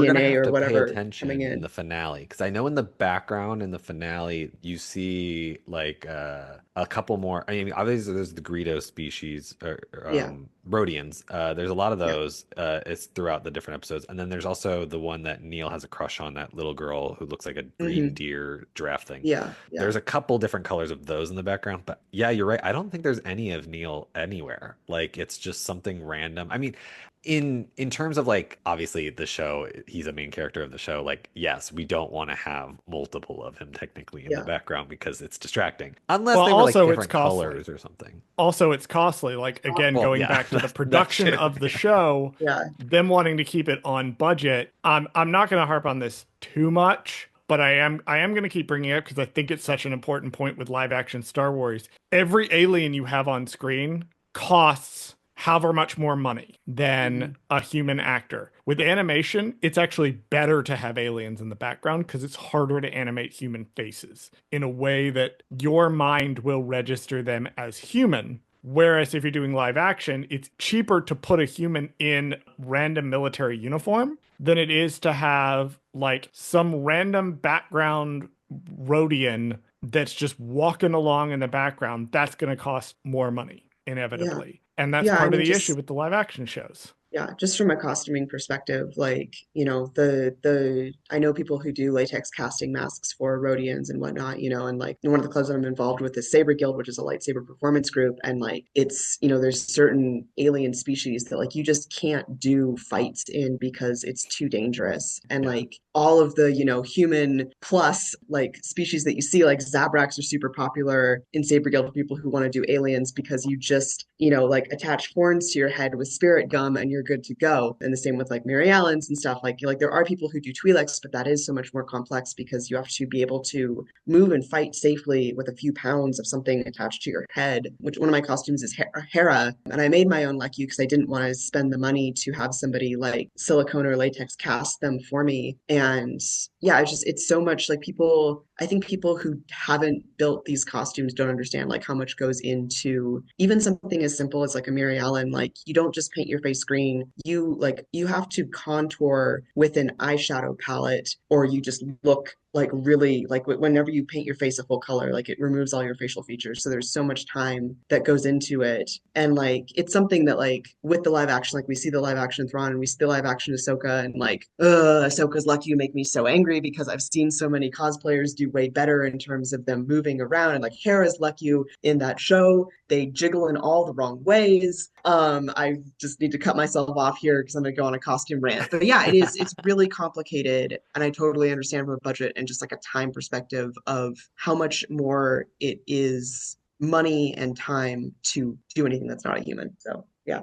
gonna DNA have or to pay whatever coming attention in in. the finale because I know in the background in the finale you see like a couple more. I mean, obviously there's the Greedo species or Yeah, Rhodians. There's a lot of yeah, those. It's throughout the different episodes, and then there's also the one that Neil has a crush on, that little girl who looks like a green hmm deer giraffe thing. yeah, yeah, There's a couple different colors of those in the background, but yeah, you're right. I don't think there's any of Neil anywhere. Like it's just something random. I mean, in terms of like obviously the show, he's a main character of the show. Like, yes, we don't want to have multiple of him technically in the yeah, background because it's distracting. Unless Well, they were like also it's different costly. colors or something. Also, it's costly. Like, again, Well, going yeah, back to the that's production true. of the show, yeah, them wanting to keep it on budget. I'm not going to harp on this too much, but I am going to keep bringing it up because I think it's such an important point with live action Star Wars. Every alien you have on screen costs however much more money than hmm a human actor. With animation, it's actually better to have aliens in the background because it's harder to animate human faces in a way that your mind will register them as human. Whereas if you're doing live action, it's cheaper to put a human in random military uniform than it is to have like some random background Rhodian that's just walking along in the background. That's going to cost more money, yeah, inevitably. And that's yeah. I part of mean, the issue just with the live action shows. yeah, just from a costuming perspective, like, the I know people who do latex casting masks for Rhodians and whatnot, and like one of the clubs that I'm involved with is Saber Guild, which is a lightsaber performance group. And like it's, there's certain alien species that like you just can't do fights in because it's too dangerous. And Yeah. like all of the, human plus like species that you see, like Zabraks are super popular in Saber Guild for people who want to do aliens because you just, like attach horns to your head with spirit gum and you're good to go. And the same with like Mary Allens and stuff. Like there are people who do Twi'leks, but that is so much more complex because you have to be able to move and fight safely with a few pounds of something attached to your head. Which one of my costumes is Hera, and I made my own like you because I didn't want to spend the money to have somebody like silicone or latex cast them for me. And yeah, it's so much like people. I think people who haven't built these costumes don't understand like how much goes into even something as simple as like a Mary Allen. Like you don't just paint your face green. You have to contour with an eyeshadow palette, or you just look like really like whenever you paint your face a full color, like it removes all your facial features. So there's so much time that goes into it. And like it's something that like with the live action, like we see the live action Thrawn and we see the live action Ahsoka, and like Ahsoka's Lucky make me so angry because I've seen so many cosplayers do way better in terms of them moving around. And like Hera's Lucky in that show, they jiggle in all the wrong ways. I just need to cut myself off here because I'm gonna go on a costume rant. But yeah, it's really complicated, and I totally understand from a budget and just like a time perspective of how much more it is money and time to do anything that's not a human. So yeah.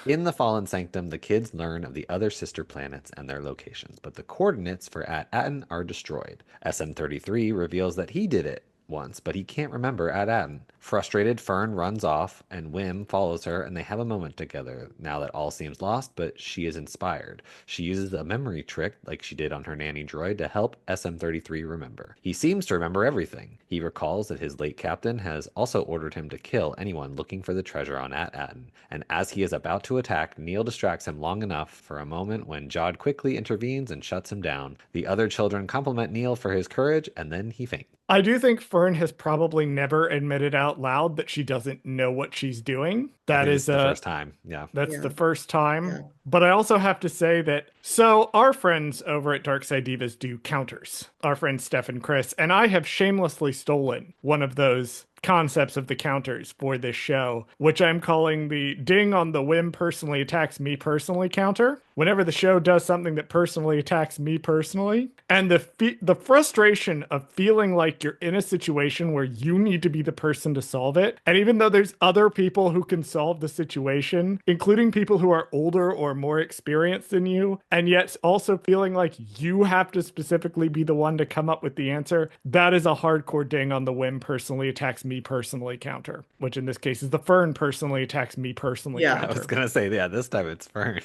In the Fallen Sanctum, the kids learn of the other sister planets and their locations, but the coordinates for Attin are destroyed. SM-33 reveals that he did it once, but he can't remember Attin. Frustrated, Fern runs off, and Wim follows her, and they have a moment together now that all seems lost, but she is inspired. She uses a memory trick, like she did on her nanny droid, to help SM-33 remember. He seems to remember everything. He recalls that his late captain has also ordered him to kill anyone looking for the treasure on Attin, and as he is about to attack, Neil distracts him long enough for a moment when Jod quickly intervenes and shuts him down. The other children compliment Neil for his courage, and then he faints. I do think Fern has probably never admitted out loud that she doesn't know what she's doing. I That think this is is the first time. Yeah. that's Yeah. the first time. Yeah. But I also have to say that so our friends over at Darkside Divas do counters. Our friends Steph and Chris, and I have shamelessly stolen one of those concepts of the counters for this show, which I'm calling the ding on the whim personally attacks me personally counter. Whenever the show does something that personally attacks me personally, and the frustration of feeling like you're in a situation where you need to be the person to solve it, and even though there's other people who can solve the situation, including people who are older or more experienced than you, and yet also feeling like you have to specifically be the one to come up with the answer, that is a hardcore ding on the whim personally attacks me personally counter, which in this case is the Fern personally attacks me personally Yeah. I counter. was gonna say, yeah, this time it's Fern.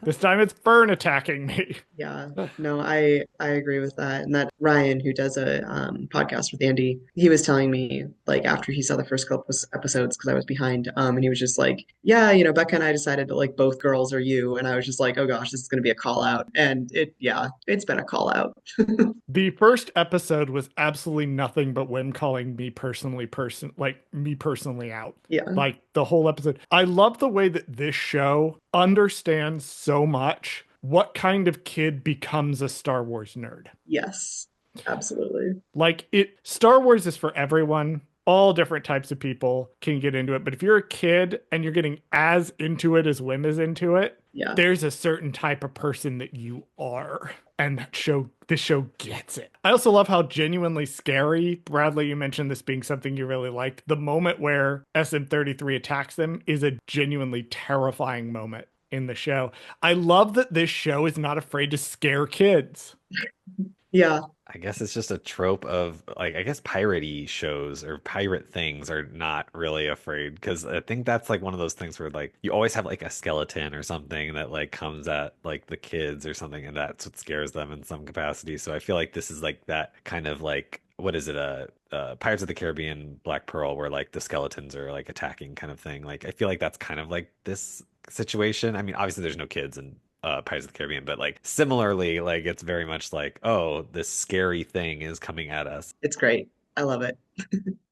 This time it's Fern attacking me. Yeah, no, I agree with that. And that Ryan, who does a podcast with Andy, he was telling me like after he saw the first couple episodes because I was behind, and he was just just like, yeah, you know, Becca and I decided to like both girls are you. And I was just like, oh gosh, this is going to be a call out. And yeah, it's been a call out. The first episode was absolutely nothing but Wim calling me personally out. Yeah. Like the whole episode. I love the way that this show understands so much what kind of kid becomes a Star Wars nerd. Yes, absolutely. Like Star Wars is for everyone. All different types of people can get into it. But if you're a kid and you're getting as into it as Wim is into it, Yeah. there's a certain type of person that you are. And this show gets it. I also love how genuinely scary, Bradley, you mentioned this being something you really liked. The moment where SM-33 attacks them is a genuinely terrifying moment in the show. I love that this show is not afraid to scare kids. Yeah. I guess it's just a trope of like, I guess pirate-y shows or pirate things are not really afraid, because I think that's like one of those things where like you always have like a skeleton or something that like comes at like the kids or something, and that's what scares them in some capacity. So I feel like this is like that kind of like, what is it, Pirates of the Caribbean, Black Pearl, where like the skeletons are like attacking kind of thing. Like I feel like that's kind of like this situation. I mean, obviously there's no kids in Pirates of the Caribbean, but like similarly, like it's very much like, oh, this scary thing is coming at us. It's great. I love it.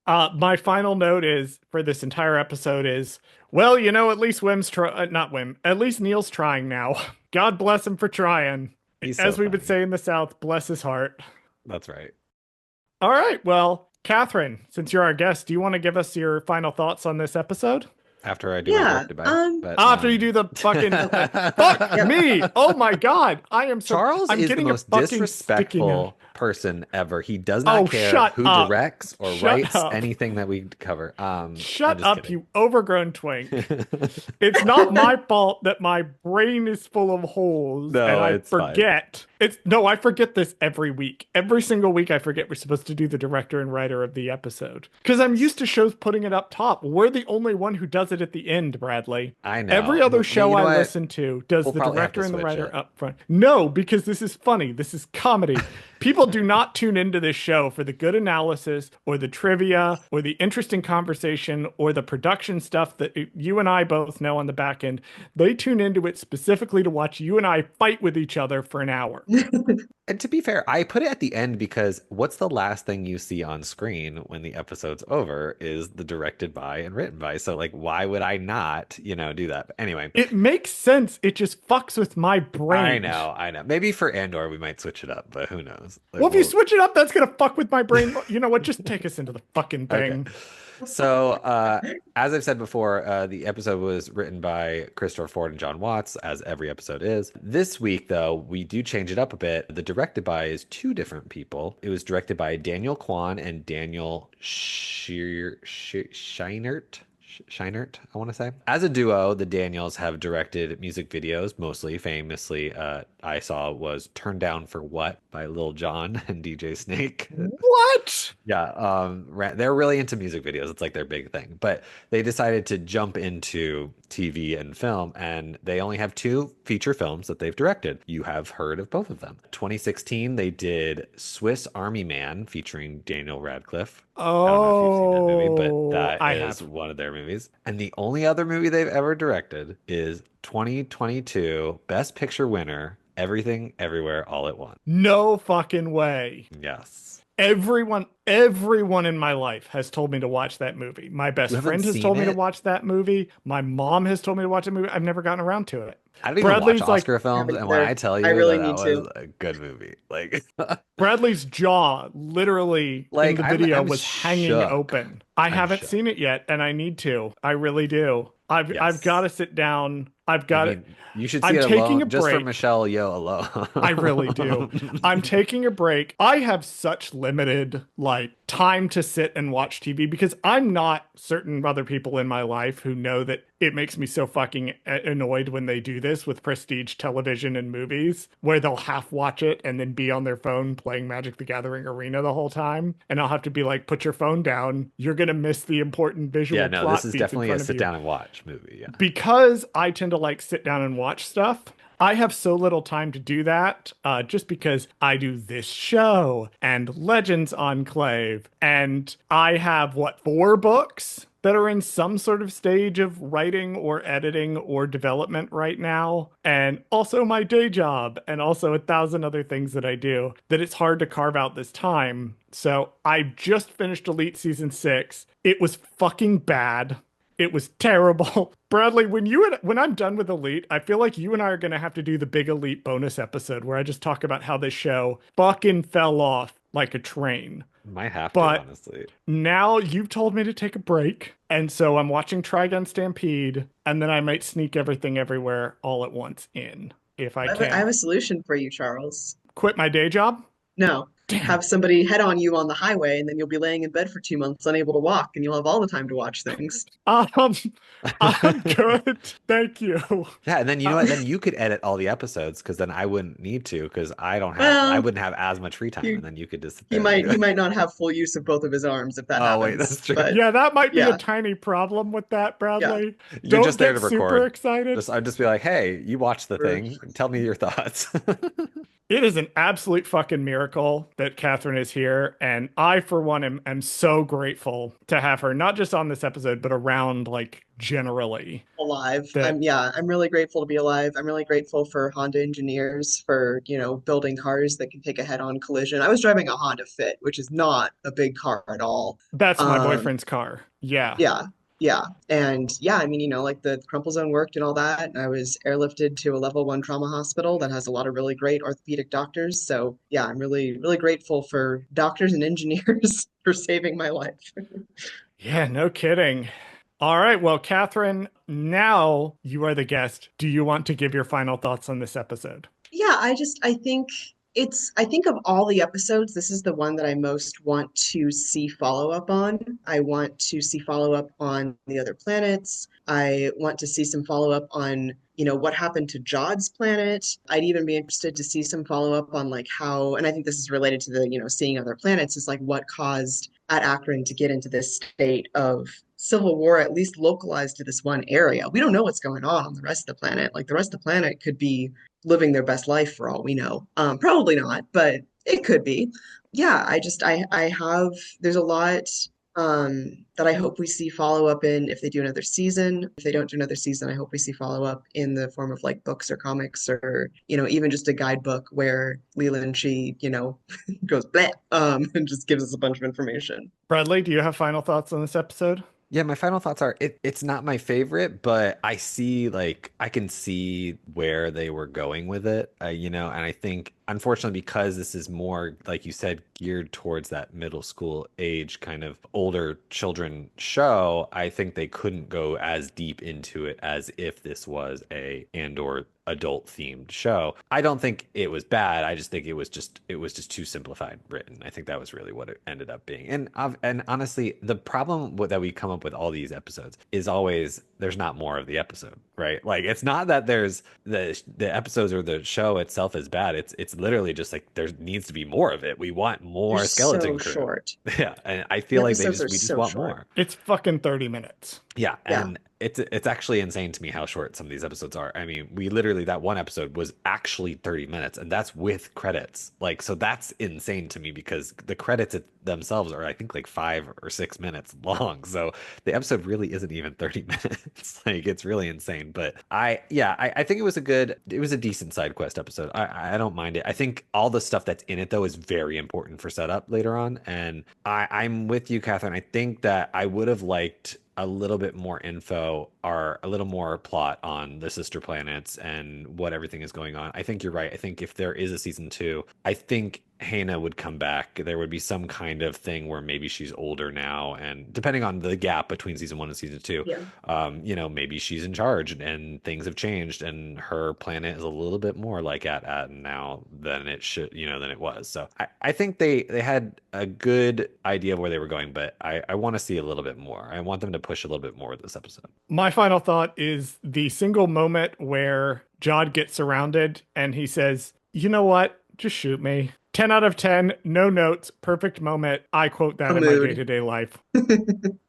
My final note is for this entire episode is, well, you know, at least at least Neil's trying now. God bless him for trying. He's As so we would funny. say in the South, bless his heart. That's right. All right. Well, Katherine, since you're our guest, do you want to give us your final thoughts on this episode? After I do my Yeah. direct goodbye. But, After you do the fucking fuck Yep. me. Oh my God. I am so Charles I'm is the getting most a fucking disrespectful person ever. He does not care shut who up. directs or Shut writes up. anything that we cover. I'm Shut just up, kidding. you overgrown twink. It's not my fault that my brain is full of holes No, and I it's fine. forget. I forget this every week. Every single week I forget we're supposed to do the director and writer of the episode. Because I'm used to shows putting it up top. We're the only one who does it at the end, Bradley. I know. Every other Hey, show you know I what? listen to does We'll the probably have director to and the switch writer it. up front. No, because this is funny. This is comedy. People do not tune into this show for the good analysis or the trivia or the interesting conversation or the production stuff that you and I both know on the back end. They tune into it specifically to watch you and I fight with each other for an hour. And to be fair, I put it at the end because what's the last thing you see on screen when the episode's over is the directed by and written by. So like, why would I not, do that? But anyway, It makes sense. It just fucks with my brain. I know. Maybe for Andor we might switch it up, but who knows? Like, Well, if you switch it up, that's going to fuck with my brain. You know what? Just take us into the fucking thing. Okay. So, as I've said before, the episode was written by Christopher Ford and John Watts, as every episode is. This week, though, we do change it up a bit. The directed by is two different people. It was directed by Daniel Kwan and Daniel Scheinert, I want to say. As a duo, the Daniels have directed music videos, mostly famously, I saw was Turned Down for What by Lil Jon and DJ Snake. What? Yeah, they're really into music videos. It's like their big thing. But they decided to jump into TV and film, and they only have two feature films that they've directed. You have heard of both of them. 2016, they did Swiss Army Man featuring Daniel Radcliffe. I don't know if you've seen that movie, but I that is have. one of their movies. And the only other movie they've ever directed is 2022 Best Picture winner, Everything Everywhere All at Once. No fucking way. Yes. Everyone in my life has told me to watch that movie. My best You haven't friend has seen told me to it? watch that movie. My mom has told me to watch that movie. I've never gotten around to it. I don't even Bradley's watch like- Oscar films, Haven't and when either. I tell you I really that need that to. was a good movie, like, Bradley's jaw literally Like, in the I'm- video I'm was hanging shook. open. I I'm haven't shook. seen it yet, and I need to. I really do. I've Yes. got to sit down. I've got I to. mean, you should see I'm it taking alone a just for break. Michelle Yeoh alone. I really do. I'm taking a break. I have such limited time to sit and watch TV because I'm not certain other people in my life who know that it makes me so fucking annoyed when they do this with prestige television and movies where they'll half watch it and then be on their phone playing Magic the Gathering Arena the whole time. And I'll have to be like, put your phone down. You're going to miss the important visual Yeah, no, plot this is beats in definitely a front of sit you. down and watch movie. Yeah. Because I tend to sit down and watch stuff, I have so little time to do that, just because I do this show and Legends Enclave, and I have, what, 4 books that are in some sort of stage of writing or editing or development right now, and also my day job, and also 1,000 other things that I do, that it's hard to carve out this time. So I just finished Elite Season 6. It was fucking bad. It was terrible. Bradley, when I'm done with Elite, I feel like you and I are going to have to do the big Elite bonus episode where I just talk about how this show fucking fell off like a train. Might have to, But honestly. now you've told me to take a break, and so I'm watching Trigun Stampede, and then I might sneak Everything Everywhere all at once in if I I can. have a solution for you, Charles. Quit my day job? No, Damn. have somebody head on you on the highway, and then you'll be laying in bed for 2 months, unable to walk, and you'll have all the time to watch things. Um, I'm good. Thank you. Yeah, and then you know Uh, what? Then you could edit all the episodes because then I wouldn't need to because I Well, wouldn't have as much free time, you and then you could just sit he there and might do he it. might not have full use of both of his arms if that Oh wait, that's happens. true. But Yeah, that might be a yeah, tiny problem with that, yeah. Bradley. You're Don't just there get to super record. excited. I'd just be like, hey, you watch the Sure. thing. Tell me your thoughts. It is an absolute fucking miracle that Katherine is here. And I, for one, am so grateful to have her, not just on this episode, but around, like, generally. Alive. That I'm really grateful to be alive. I'm really grateful for Honda engineers for, building cars that can take a head-on collision. I was driving a Honda Fit, which is not a big car at all. that's my Um, boyfriend's car. Yeah. yeah, yeah. And yeah, I mean, like the crumple zone worked and all that. And I was airlifted to a level 1 trauma hospital that has a lot of really great orthopedic doctors. So yeah, I'm really, really grateful for doctors and engineers for saving my life. Yeah, no kidding. All right. Well, Katherine, now you are the guest. Do you want to give your final thoughts on this episode? Yeah, I think of all the episodes, this is the one that I most want to see follow up on. I want to see follow up on the other planets. I want to see some follow up on, what happened to Jod's planet. I'd even be interested to see some follow up on like how, and I think this is related to the, seeing other planets, is like what caused at Achrann to get into this state of civil war, at least localized to this one area. We don't know what's going on the rest of the planet. Like the rest of the planet could be living their best life for all we know. Probably not, but it could be. Yeah, I have, there's a lot that I hope we see follow up in if they do another season. If they don't do another season, I hope we see follow up in the form of like books or comics or, even just a guidebook where Leland, she, goes bleh, and just gives us a bunch of information. Bradley, do you have final thoughts on this episode? Yeah, my final thoughts are it's not my favorite, but I can see where they were going with it, and I think unfortunately because this is more, like you said, geared towards that middle school age kind of older children show, I think they couldn't go as deep into it as if this was a and/or adult themed show. I don't think it was bad. I just think it was just too simplified written. I think that was really what it ended up being. And honestly, the problem that we come up with all these episodes is always there's not more of the episode, right? Like it's not that there's the episodes or the show itself is bad. It's literally just like there needs to be more of it. We want more They're skeleton so crew. short. Yeah, and I The feel like episodes are we just so want short. more. It's fucking 30 minutes. Yeah, Yeah. and it's actually insane to me how short some of these episodes are. I mean, we literally that one episode was actually 30 minutes, and that's with credits. Like, so that's insane to me because the credits themselves are, I think, like 5 or 6 minutes long. So the episode really isn't even 30 minutes. Like, it's really insane. But I think it was a decent side quest episode. I don't mind it. I think all the stuff that's in it though is very important for setup later on. And I'm with you, Catherine. I think that I would have liked a little bit more info or a little more plot on the sister planets and what everything is going on. I think you're right. I think if there is a season 2, I think Hannah would come back. There would be some kind of thing where maybe she's older now, and depending on the gap between season 1 and season 2, Yeah. maybe she's in charge and things have changed and her planet is a little bit more like Attin now than it should, than it was. So I think they had a good idea of where they were going, but I want to see a little bit more. I want them to push a little bit more with this episode. My final thought is the single moment where Jod gets surrounded and he says, "You know what? Just shoot me." 10 out of 10, no notes, perfect moment. I quote that in my day-to-day life.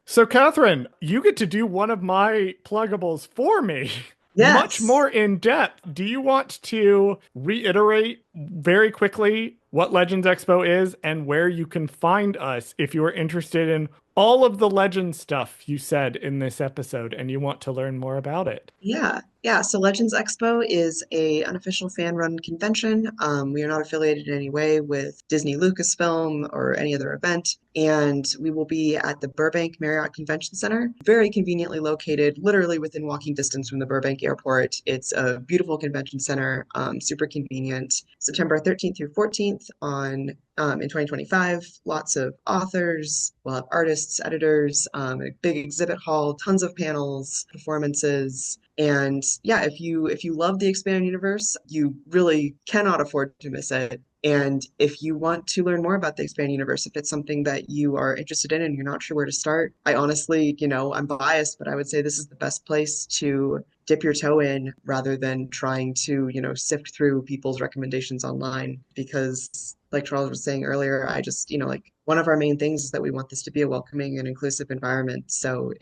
So, Katherine, you get to do one of my pluggables for me. much Yes. more in depth. Do you want to reiterate very quickly what Legends Expo is and where you can find us if you are interested in all of the Legends stuff you said in this episode and you want to learn more about it? Yeah, yeah. So Legends Expo is a unofficial fan-run convention. We are not affiliated in any way with Disney Lucasfilm or any other event, and we will be at the Burbank Marriott Convention Center, very conveniently located, literally within walking distance from the Burbank Airport. It's a beautiful convention center, super convenient. September 13th through 14th in 2025. Lots of authors, we'll have artists, editors, a big exhibit hall, tons of panels, performances. And yeah, if you love the expanded universe, you really cannot afford to miss it. And if you want to learn more about the expanded universe, if it's something that you are interested in and you're not sure where to start, I honestly, I'm biased, but I would say this is the best place to dip your toe in rather than trying to, sift through people's recommendations online. Because like Charles was saying earlier, I just, like one of our main things is that we want this to be a welcoming and inclusive environment. So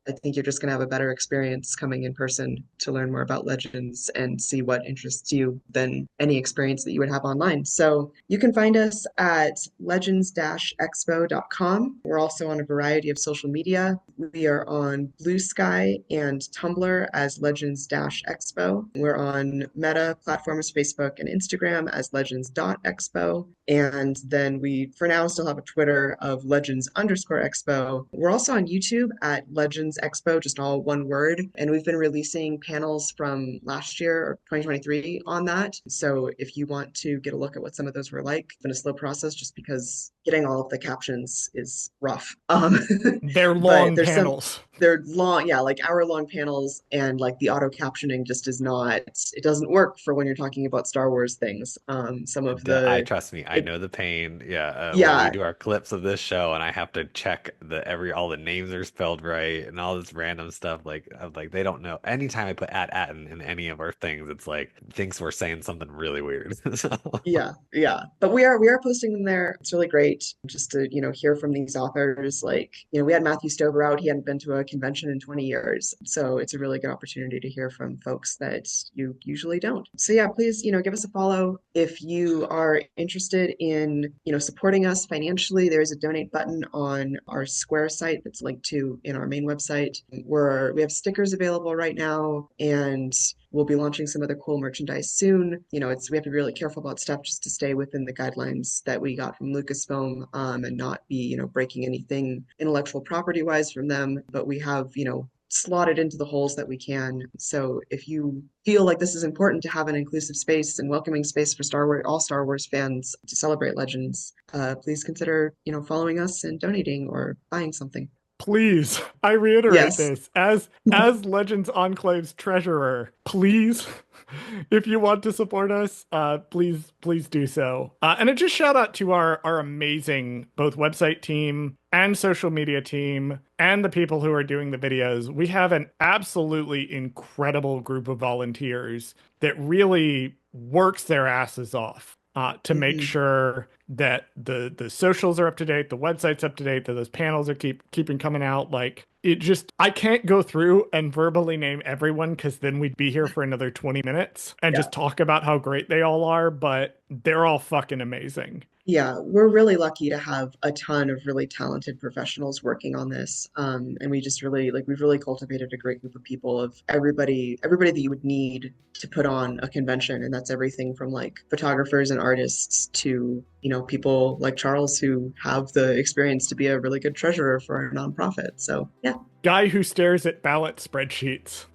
I think you're just going to have a better experience coming in person to learn more about Legends and see what interests you than any experience that you would have online. So you can find us at legends-expo.com. We're also on a variety of social media. We are on Bluesky and Tumblr as Legends-Expo. We're on Meta platforms, Facebook and Instagram as legends.expo. And then we, for now, still have a Twitter of Legends_Expo. We're also on YouTube at Legends Expo, just all one word. And we've been releasing panels from last year or 2023 on that. So if you want to get a look at what some of those were like, it's been a slow process just because getting all of the captions is rough. They're But long panels. they're long, yeah, like hour-long panels, and like the auto captioning just is not, it doesn't work for when you're talking about Star Wars things. Some of I the, trust me, I it, know the pain. Yeah, when we yeah, do our clips of this show, and I have to check all the names are spelled right and all this random stuff. Like they don't know. Anytime I put at Attin in any of our things, it's like thinks we're saying something really weird. So, yeah, yeah. But we are posting them there. It's really great just to, hear from these authors. Like, we had Matthew Stover out. He hadn't been to a convention in 20 years. So it's a really good opportunity to hear from folks that you usually don't. So yeah, please, give us a follow. If you are interested in, supporting us financially, there's a donate button on our Square site that's linked to in our main website. We have stickers available right now, and we'll be launching some other cool merchandise soon. We have to be really careful about stuff just to stay within the guidelines that we got from Lucasfilm, and not be, breaking anything intellectual property wise from them. But we have, slotted into the holes that we can. So if you feel like this is important to have an inclusive space and welcoming space for all Star Wars fans to celebrate Legends, please consider, following us and donating or buying something. Please, I reiterate Yes. this as Legends Enclave's treasurer. Please, if you want to support us, please do so. And a just shout out to our amazing both website team and social media team and the people who are doing the videos. We have an absolutely incredible group of volunteers that really works their asses off to make sure that the socials are up to date, the website's up to date, that those panels are keeping coming out. Like I can't go through and verbally name everyone because then we'd be here for another 20 minutes and Yeah. just talk about how great they all are, but they're all fucking amazing. Yeah, we're really lucky to have a ton of really talented professionals working on this. And we just really we've really cultivated a great group of people of everybody that you would need to put on a convention. And that's everything from like photographers and artists to, people like Charles who have the experience to be a really good treasurer for a nonprofit. So yeah. Guy who stares at ballot spreadsheets.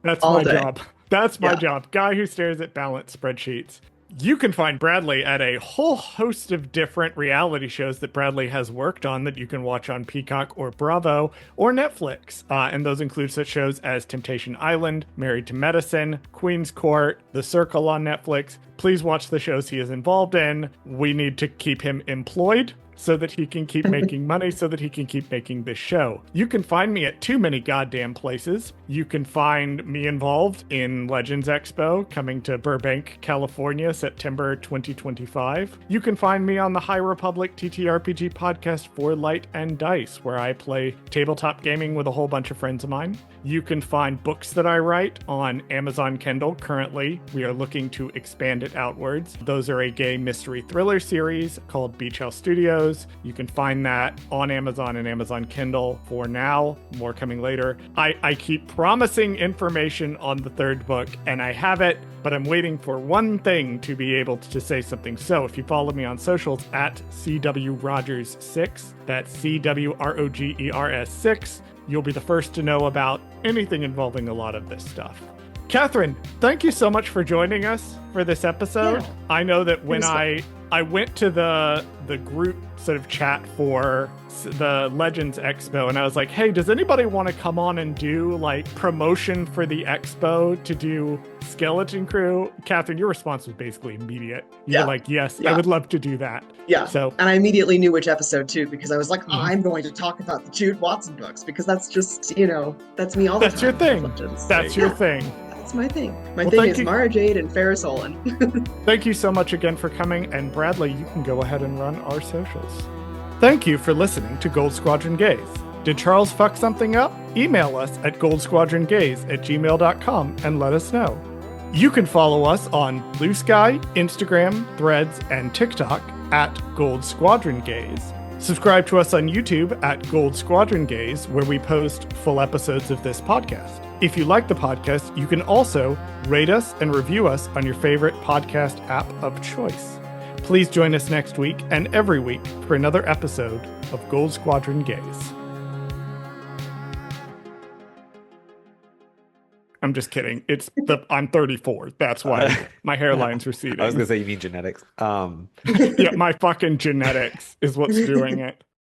That's All my day. job. That's my Yeah. job. Guy who stares at ballot spreadsheets. You can find Bradley at a whole host of different reality shows that Bradley has worked on that you can watch on Peacock or Bravo or Netflix. And those include such shows as Temptation Island, Married to Medicine, Queen's Court, The Circle on Netflix. Please watch the shows he is involved in. We need to keep him employed so that he can keep making money, so that he can keep making this show. You can find me at too many goddamn places. You can find me involved in Legends Expo, coming to Burbank, California, September 2025. You can find me on the High Republic TTRPG podcast For Light and Dice, where I play tabletop gaming with a whole bunch of friends of mine. You can find books that I write on Amazon Kindle. Currently, we are looking to expand it outwards. Those are a gay mystery thriller series called Beach House Studios. You can find that on Amazon and Amazon Kindle for now. More coming later. I keep promising information on the third book, and I have it, but I'm waiting for one thing to be able to say something. So if you follow me on socials at CWRogers6, that's CWROGERS6, you'll be the first to know about anything involving a lot of this stuff. Katherine, thank you so much for joining us for this episode. Yeah. I know that when I went to the group sort of chat for the Legends Expo, and I was like, hey, does anybody want to come on and do like promotion for the expo to do Skeleton Crew? Katherine, your response was basically immediate. You were like, yes, I would love to do that. Yeah. So, and I immediately knew which episode too, because I was like, I'm going to talk about the Jude Watson books, because that's just, that's me all the time. That's your thing. That's your thing. That's my thing. My thing is Mara Jade and Ferris Olin. Thank you so much again for coming, and Bradley, you can go ahead and run our socials. Thank you for listening to Gold Squadron Gaze. Did Charles fuck something up? Email us at goldsquadrongaze@gmail.com and let us know. You can follow us on Bluesky, Instagram, Threads, and TikTok at Gold Squadron Gaze. Subscribe to us on YouTube at Gold Squadron Gaze, where we post full episodes of this podcast. If you like the podcast, you can also rate us and review us on your favorite podcast app of choice. Please join us next week and every week for another episode of Gold Squadron Gaze. I'm just kidding. I'm 34. That's why my hairline's receding. I was going to say, you mean genetics. Yeah, my fucking genetics is what's doing it.